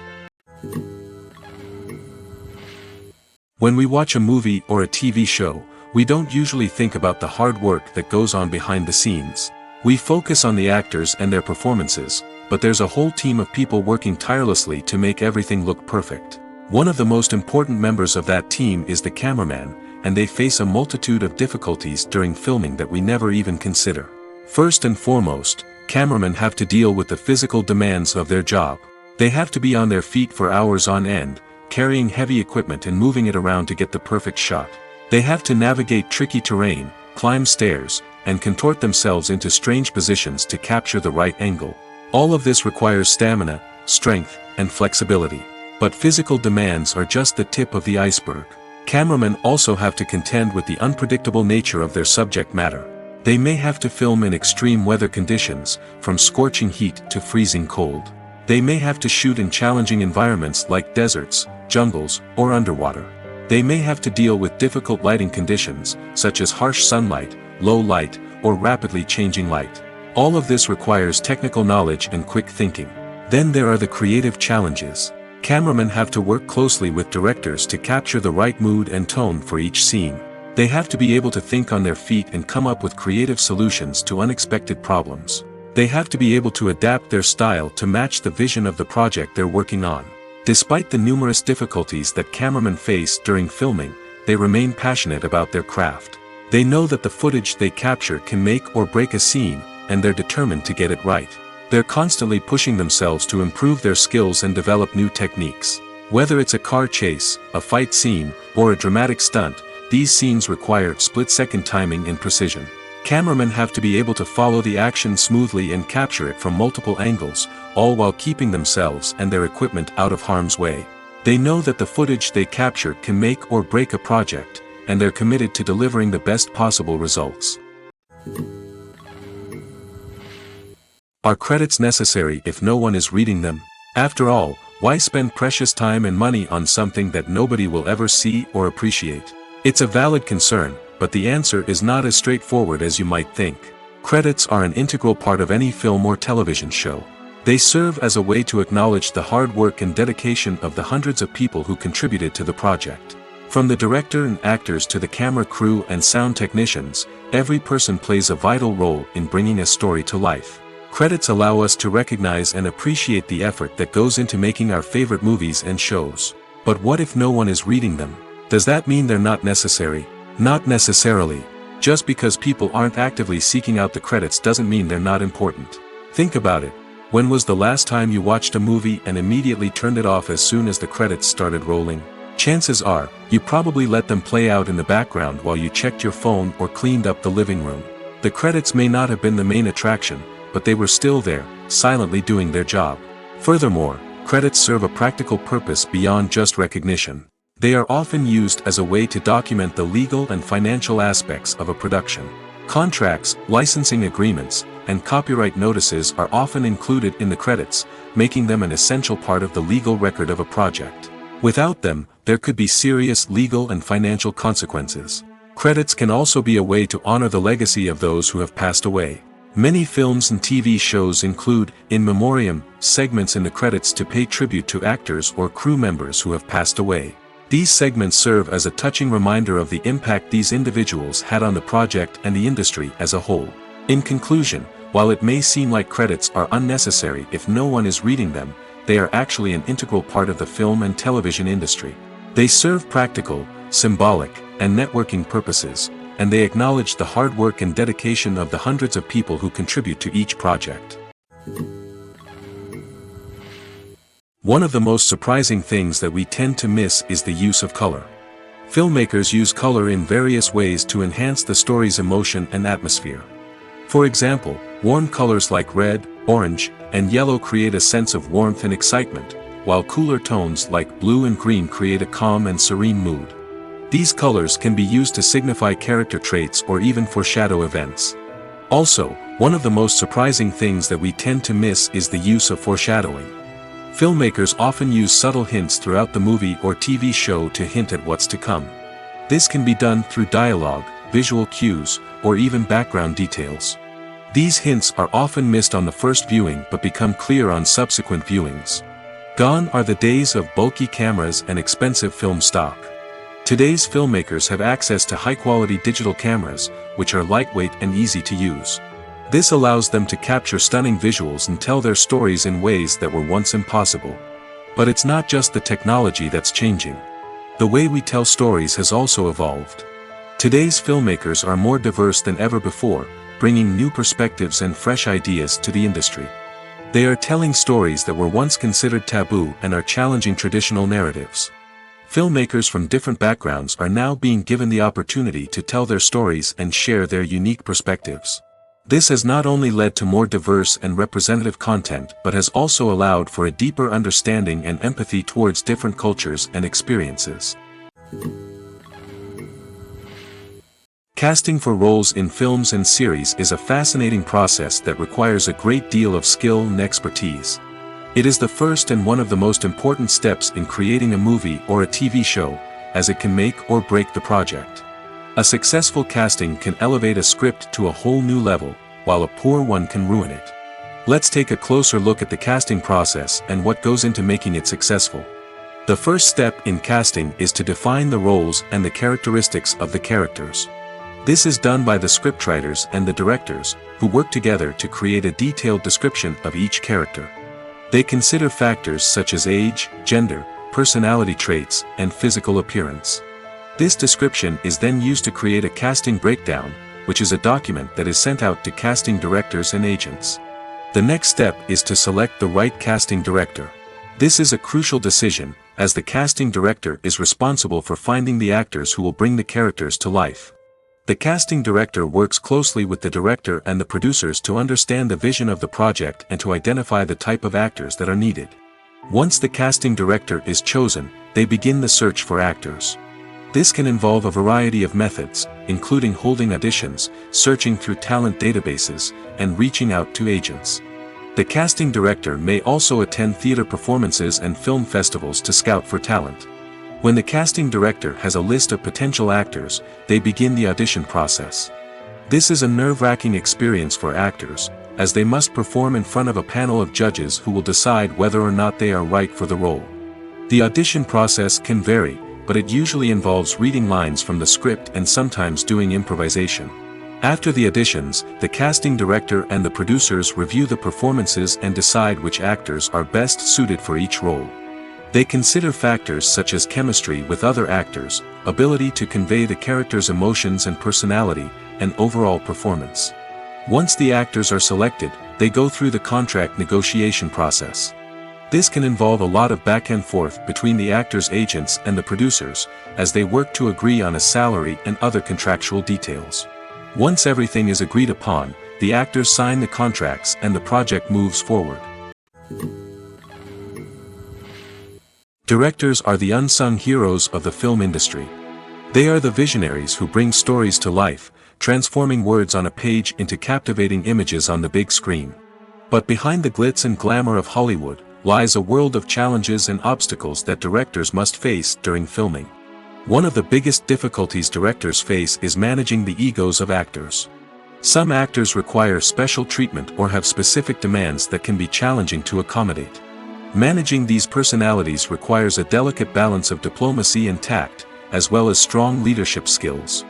[SPEAKER 1] When we watch a movie or a TV show, we don't usually think about the hard work that goes on behind the scenes. We focus on the actors and their performances, but there's a whole team of people working tirelessly to make everything look perfect. One of the most important members of that team is the cameraman, and they face a multitude of difficulties during filming that we never even consider. First and foremost, cameramen have to deal with the physical demands of their job. They have to be on their feet for hours on end, carrying heavy equipment and moving it around to get the perfect shot. They have to navigate tricky terrain, climb stairs, and contort themselves into strange positions to capture the right angle. All of this requires stamina, strength, and flexibility. But physical demands are just the tip of the iceberg. Cameramen also have to contend with the unpredictable nature of their subject matter. They may have to film in extreme weather conditions, from scorching heat to freezing cold. They may have to shoot in challenging environments like deserts, jungles, or underwater. They may have to deal with difficult lighting conditions, such as harsh sunlight, low light, or rapidly changing light. All of this requires technical knowledge and quick thinking. Then there are the creative challenges. Cameramen have to work closely with directors to capture the right mood and tone for each scene. They have to be able to think on their feet and come up with creative solutions to unexpected problems. They have to be able to adapt their style to match the vision of the project they're working on. Despite the numerous difficulties that cameramen face during filming, they remain passionate about their craft. They know that the footage they capture can make or break a scene, and they're determined to get it right. They're constantly pushing themselves to improve their skills and develop new techniques. Whether it's a car chase, a fight scene, or a dramatic stunt, these scenes require split-second timing and precision. Cameramen have to be able to follow the action smoothly and capture it from multiple angles, all while keeping themselves and their equipment out of harm's way. They know that the footage they capture can make or break a project, and they're committed to delivering the best possible results. Are credits necessary if no one is reading them? After all, why spend precious time and money on something that nobody will ever see or appreciate? It's a valid concern, but the answer is not as straightforward as you might think. Credits are an integral part of any film or television show. They serve as a way to acknowledge the hard work and dedication of the hundreds of people who contributed to the project. From the director and actors to the camera crew and sound technicians, every person plays a vital role in bringing a story to life. Credits allow us to recognize and appreciate the effort that goes into making our favorite movies and shows. But what if no one is reading them? Does that mean they're not necessary? Not necessarily. Just because people aren't actively seeking out the credits doesn't mean they're not important. Think about it. When was the last time you watched a movie and immediately turned it off as soon as the credits started rolling? Chances are, you probably let them play out in the background while you checked your phone or cleaned up the living room. The credits may not have been the main attraction, but they were still there, silently doing their job. Furthermore, credits serve a practical purpose beyond just recognition. They are often used as a way to document the legal and financial aspects of a production. Contracts, licensing agreements, and copyright notices are often included in the credits, making them an essential part of the legal record of a project. Without them, there could be serious legal and financial consequences. Credits can also be a way to honor the legacy of those who have passed away. Many films and TV shows include, in memoriam, segments in the credits to pay tribute to actors or crew members who have passed away. These segments serve as a touching reminder of the impact these individuals had on the project and the industry as a whole. In conclusion, while it may seem like credits are unnecessary if no one is reading them, they are actually an integral part of the film and television industry. They serve practical, symbolic, and networking purposes, and they acknowledge the hard work and dedication of the hundreds of people who contribute to each project. One of the most surprising things that we tend to miss is the use of color. Filmmakers use color in various ways to enhance the story's emotion and atmosphere. For example, warm colors like red, orange, and yellow create a sense of warmth and excitement, while cooler tones like blue and green create a calm and serene mood. These colors can be used to signify character traits or even foreshadow events. Also, one of the most surprising things that we tend to miss is the use of foreshadowing. Filmmakers often use subtle hints throughout the movie or TV show to hint at what's to come. This can be done through dialogue, visual cues, or even background details. These hints are often missed on the first viewing but become clear on subsequent viewings. Gone are the days of bulky cameras and expensive film stock. Today's filmmakers have access to high-quality digital cameras, which are lightweight and easy to use. This allows them to capture stunning visuals and tell their stories in ways that were once impossible. But it's not just the technology that's changing. The way we tell stories has also evolved. Today's filmmakers are more diverse than ever before, bringing new perspectives and fresh ideas to the industry. They are telling stories that were once considered taboo and are challenging traditional narratives. Filmmakers from different backgrounds are now being given the opportunity to tell their stories and share their unique perspectives. This has not only led to more diverse and representative content but has also allowed for a deeper understanding and empathy towards different cultures and experiences. Casting for roles in films and series is a fascinating process that requires a great deal of skill and expertise. It is the first and one of the most important steps in creating a movie or a TV show, as it can make or break the project. A successful casting can elevate a script to a whole new level, while a poor one can ruin it. Let's take a closer look at the casting process and what goes into making it successful. The first step in casting is to define the roles and the characteristics of the characters. This is done by the scriptwriters and the directors, who work together to create a detailed description of each character. They consider factors such as age, gender, personality traits, and physical appearance. This description is then used to create a casting breakdown, which is a document that is sent out to casting directors and agents. The next step is to select the right casting director. This is a crucial decision, as the casting director is responsible for finding the actors who will bring the characters to life. The casting director works closely with the director and the producers to understand the vision of the project and to identify the type of actors that are needed. Once the casting director is chosen, they begin the search for actors. This can involve a variety of methods, including holding auditions, searching through talent databases, and reaching out to agents. The casting director may also attend theater performances and film festivals to scout for talent. When the casting director has a list of potential actors, they begin the audition process. This is a nerve-wracking experience for actors, as they must perform in front of a panel of judges who will decide whether or not they are right for the role. The audition process can vary, but it usually involves reading lines from the script and sometimes doing improvisation. After the auditions, the casting director and the producers review the performances and decide which actors are best suited for each role. They consider factors such as chemistry with other actors, ability to convey the character's emotions and personality, and overall performance. Once the actors are selected, they go through the contract negotiation process. This can involve a lot of back and forth between the actors' agents and the producers, as they work to agree on a salary and other contractual details. Once everything is agreed upon, the actors sign the contracts and the project moves forward. Directors are the unsung heroes of the film industry. They are the visionaries who bring stories to life, transforming words on a page into captivating images on the big screen. But behind the glitz and glamour of Hollywood lies a world of challenges and obstacles that directors must face during filming. One of the biggest difficulties directors face is managing the egos of actors. Some actors require special treatment or have specific demands that can be challenging to accommodate. Managing these personalities requires a delicate balance of diplomacy and tact, as well as strong leadership skills.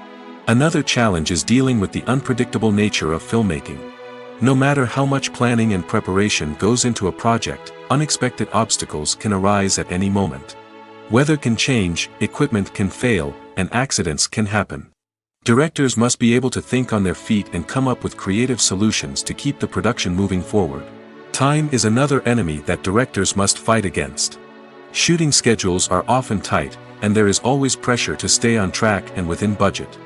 [SPEAKER 1] Another challenge is dealing with the unpredictable nature of filmmaking. No matter how much planning and preparation goes into a project, unexpected obstacles can arise at any moment. Weather can change, equipment can fail, and accidents can happen. Directors must be able to think on their feet and come up with creative solutions to keep the production moving forward. Time is another enemy that directors must fight against. Shooting schedules are often tight, and there is always pressure to stay on track and within budget.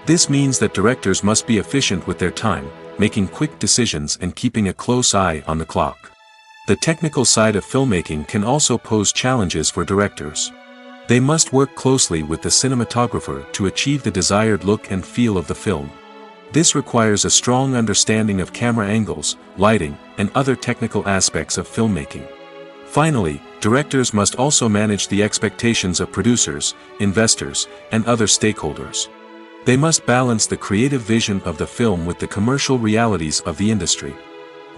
[SPEAKER 1] This means that directors must be efficient with their time, making quick decisions and keeping a close eye on the clock. The technical side of filmmaking can also pose challenges for directors. They must work closely with the cinematographer to achieve the desired look and feel of the film. This requires a strong understanding of camera angles, lighting, and other technical aspects of filmmaking. Finally, directors must also manage the expectations of producers, investors, and other stakeholders. They must balance the creative vision of the film with the commercial realities of the industry.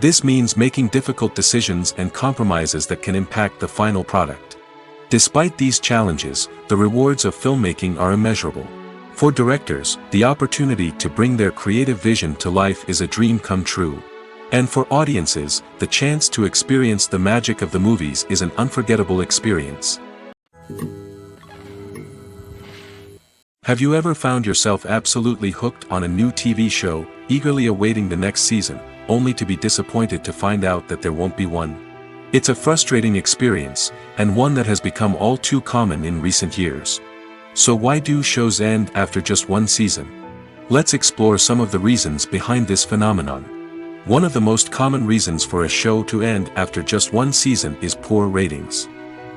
[SPEAKER 1] This means making difficult decisions and compromises that can impact the final product. Despite these challenges, the rewards of filmmaking are immeasurable. For directors, the opportunity to bring their creative vision to life is a dream come true. And for audiences, the chance to experience the magic of the movies is an unforgettable experience. Have you ever found yourself absolutely hooked on a new TV show, eagerly awaiting the next season, only to be disappointed to find out that there won't be one? It's a frustrating experience, and one that has become all too common in recent years. So why do shows end after just one season? Let's explore some of the reasons behind this phenomenon. One of the most common reasons for a show to end after just one season is poor ratings.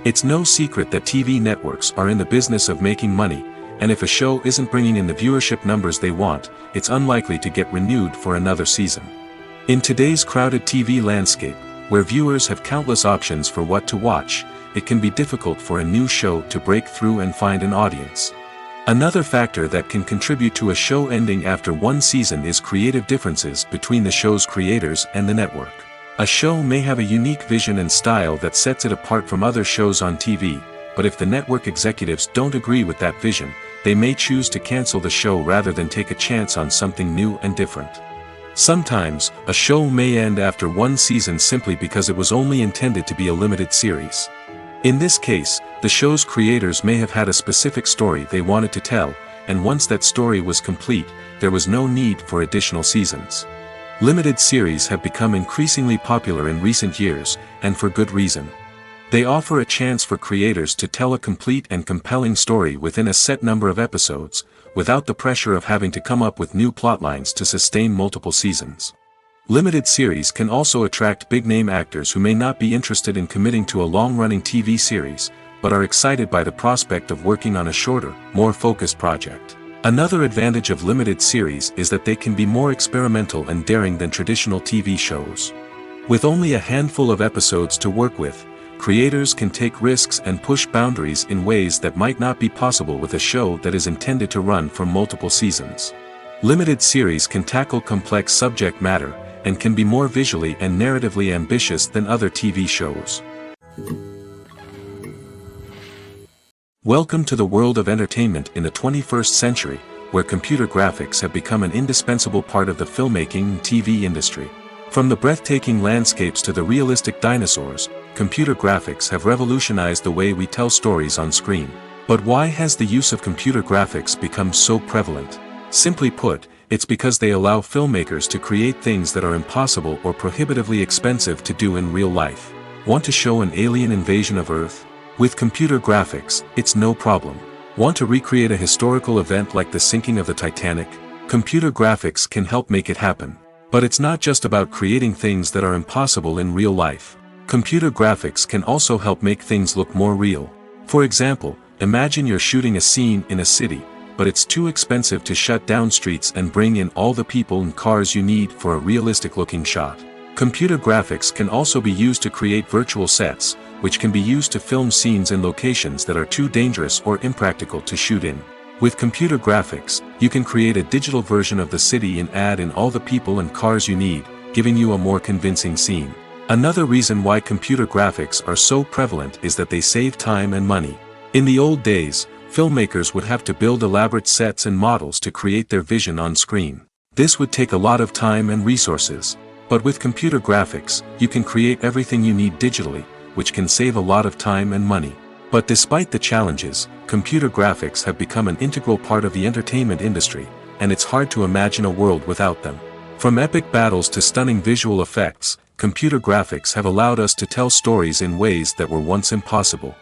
[SPEAKER 1] It's no secret that TV networks are in the business of making money, and if a show isn't bringing in the viewership numbers they want, it's unlikely to get renewed for another season. In today's crowded TV landscape, where viewers have countless options for what to watch, it can be difficult for a new show to break through and find an audience. Another factor that can contribute to a show ending after one season is creative differences between the show's creators and the network. A show may have a unique vision and style that sets it apart from other shows on TV, but if the network executives don't agree with that vision, they may choose to cancel the show rather than take a chance on something new and different. Sometimes, a show may end after one season simply because it was only intended to be a limited series. In this case, the show's creators may have had a specific story they wanted to tell, and once that story was complete, there was no need for additional seasons. Limited series have become increasingly popular in recent years, and for good reason. They offer a chance for creators to tell a complete and compelling story within a set number of episodes, without the pressure of having to come up with new plotlines to sustain multiple seasons. Limited series can also attract big-name actors who may not be interested in committing to a long-running TV series, but are excited by the prospect of working on a shorter, more focused project. Another advantage of limited series is that they can be more experimental and daring than traditional TV shows. With only a handful of episodes to work with, creators can take risks and push boundaries in ways that might not be possible with a show that is intended to run for multiple seasons. Limited series can tackle complex subject matter, and can be more visually and narratively ambitious than other TV shows. Welcome to the world of entertainment in the 21st century, where computer graphics have become an indispensable part of the filmmaking and TV industry. From the breathtaking landscapes to the realistic dinosaurs, computer graphics have revolutionized the way we tell stories on screen. But why has the use of computer graphics become so prevalent? Simply put, it's because they allow filmmakers to create things that are impossible or prohibitively expensive to do in real life. Want to show an alien invasion of Earth? With computer graphics, it's no problem. Want to recreate a historical event like the sinking of the Titanic? Computer graphics can help make it happen. But it's not just about creating things that are impossible in real life. Computer graphics can also help make things look more real. For example, imagine you're shooting a scene in a city, but it's too expensive to shut down streets and bring in all the people and cars you need for a realistic-looking shot. Computer graphics can also be used to create virtual sets, which can be used to film scenes in locations that are too dangerous or impractical to shoot in. With computer graphics, you can create a digital version of the city and add in all the people and cars you need, giving you a more convincing scene. Another reason why computer graphics are so prevalent is that they save time and money. In the old days, filmmakers would have to build elaborate sets and models to create their vision on screen. This would take a lot of time and resources. But with computer graphics, you can create everything you need digitally, which can save a lot of time and money. But despite the challenges, computer graphics have become an integral part of the entertainment industry, and it's hard to imagine a world without them. From epic battles to stunning visual effects, computer graphics have allowed us to tell stories in ways that were once impossible.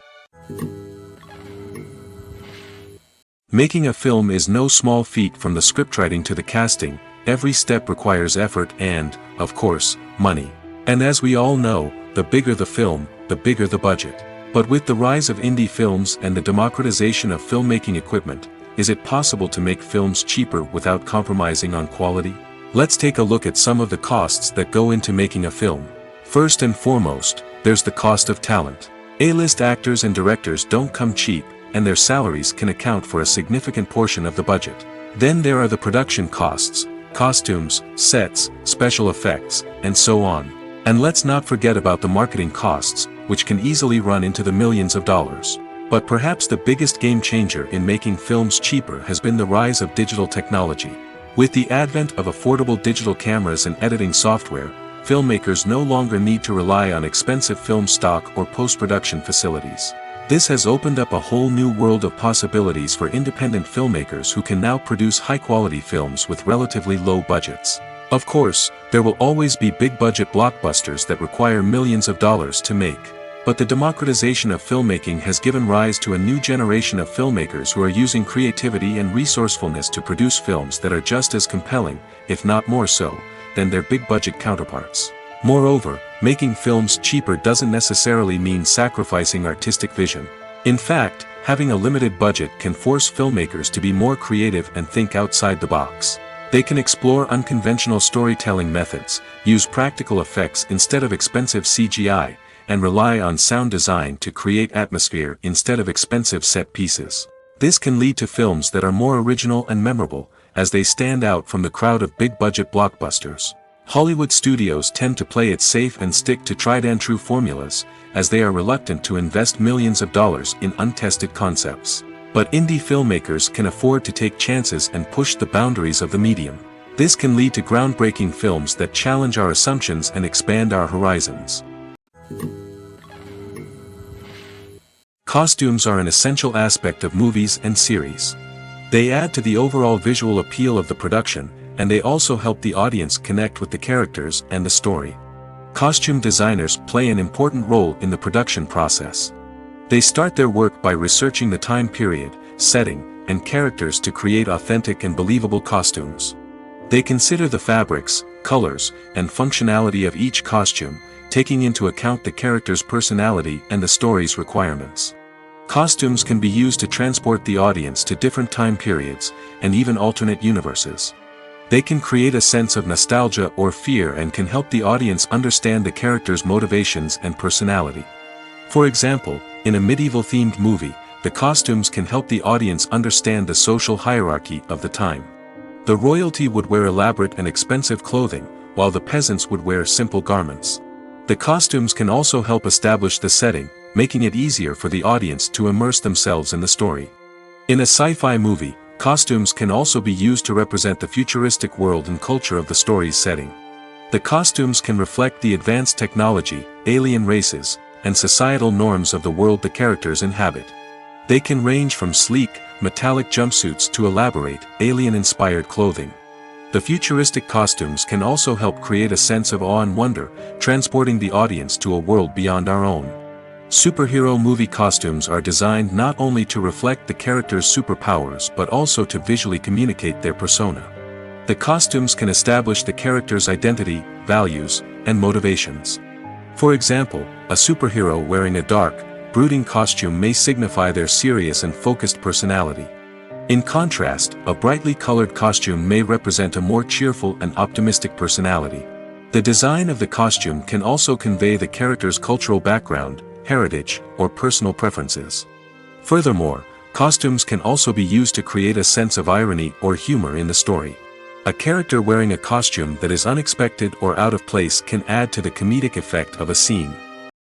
[SPEAKER 1] Making a film is no small feat. From the scriptwriting to the casting, every step requires effort and, of course, money. And as we all know, the bigger the film, the bigger the budget. But with the rise of indie films and the democratization of filmmaking equipment, is it possible to make films cheaper without compromising on quality? Let's take a look at some of the costs that go into making a film. First and foremost, there's the cost of talent. A-list actors and directors don't come cheap, and their salaries can account for a significant portion of the budget. Then there are the production costs, costumes, sets, special effects, and so on. And let's not forget about the marketing costs, which can easily run into the millions of dollars. But perhaps the biggest game changer in making films cheaper has been the rise of digital technology. With the advent of affordable digital cameras and editing software, filmmakers no longer need to rely on expensive film stock or post-production facilities. This has opened up a whole new world of possibilities for independent filmmakers who can now produce high-quality films with relatively low budgets. Of course, there will always be big-budget blockbusters that require millions of dollars to make. But the democratization of filmmaking has given rise to a new generation of filmmakers who are using creativity and resourcefulness to produce films that are just as compelling, if not more so, than their big-budget counterparts. Moreover, making films cheaper doesn't necessarily mean sacrificing artistic vision. In fact, having a limited budget can force filmmakers to be more creative and think outside the box. They can explore unconventional storytelling methods, use practical effects instead of expensive CGI, and rely on sound design to create atmosphere instead of expensive set pieces. This can lead to films that are more original and memorable, as they stand out from the crowd of big-budget blockbusters. Hollywood studios tend to play it safe and stick to tried-and-true formulas, as they are reluctant to invest millions of dollars in untested concepts. But indie filmmakers can afford to take chances and push the boundaries of the medium. This can lead to groundbreaking films that challenge our assumptions and expand our horizons. Costumes are an essential aspect of movies and series. They add to the overall visual appeal of the production, and they also help the audience connect with the characters and the story. Costume designers play an important role in the production process. They start their work by researching the time period, setting, and characters to create authentic and believable costumes. They consider the fabrics, colors, and functionality of each costume, taking into account the character's personality and the story's requirements. Costumes can be used to transport the audience to different time periods, and even alternate universes. They can create a sense of nostalgia or fear and can help the audience understand the character's motivations and personality. For example, in a medieval-themed movie, the costumes can help the audience understand the social hierarchy of the time. The royalty would wear elaborate and expensive clothing, while the peasants would wear simple garments. The costumes can also help establish the setting, making it easier for the audience to immerse themselves in the story. In a sci-fi movie, costumes can also be used to represent the futuristic world and culture of the story's setting. The costumes can reflect the advanced technology, alien races, and societal norms of the world the characters inhabit. They can range from sleek, metallic jumpsuits to elaborate, alien-inspired clothing. The futuristic costumes can also help create a sense of awe and wonder, transporting the audience to a world beyond our own. Superhero movie costumes are designed not only to reflect the character's superpowers but also to visually communicate their persona. The costumes can establish the character's identity, values, and motivations. For example, a superhero wearing a dark, brooding costume may signify their serious and focused personality. In contrast, a brightly colored costume may represent a more cheerful and optimistic personality. The design of the costume can also convey the character's cultural background, heritage, or personal preferences. Furthermore, costumes can also be used to create a sense of irony or humor in the story. A character wearing a costume that is unexpected or out of place can add to the comedic effect of a scene.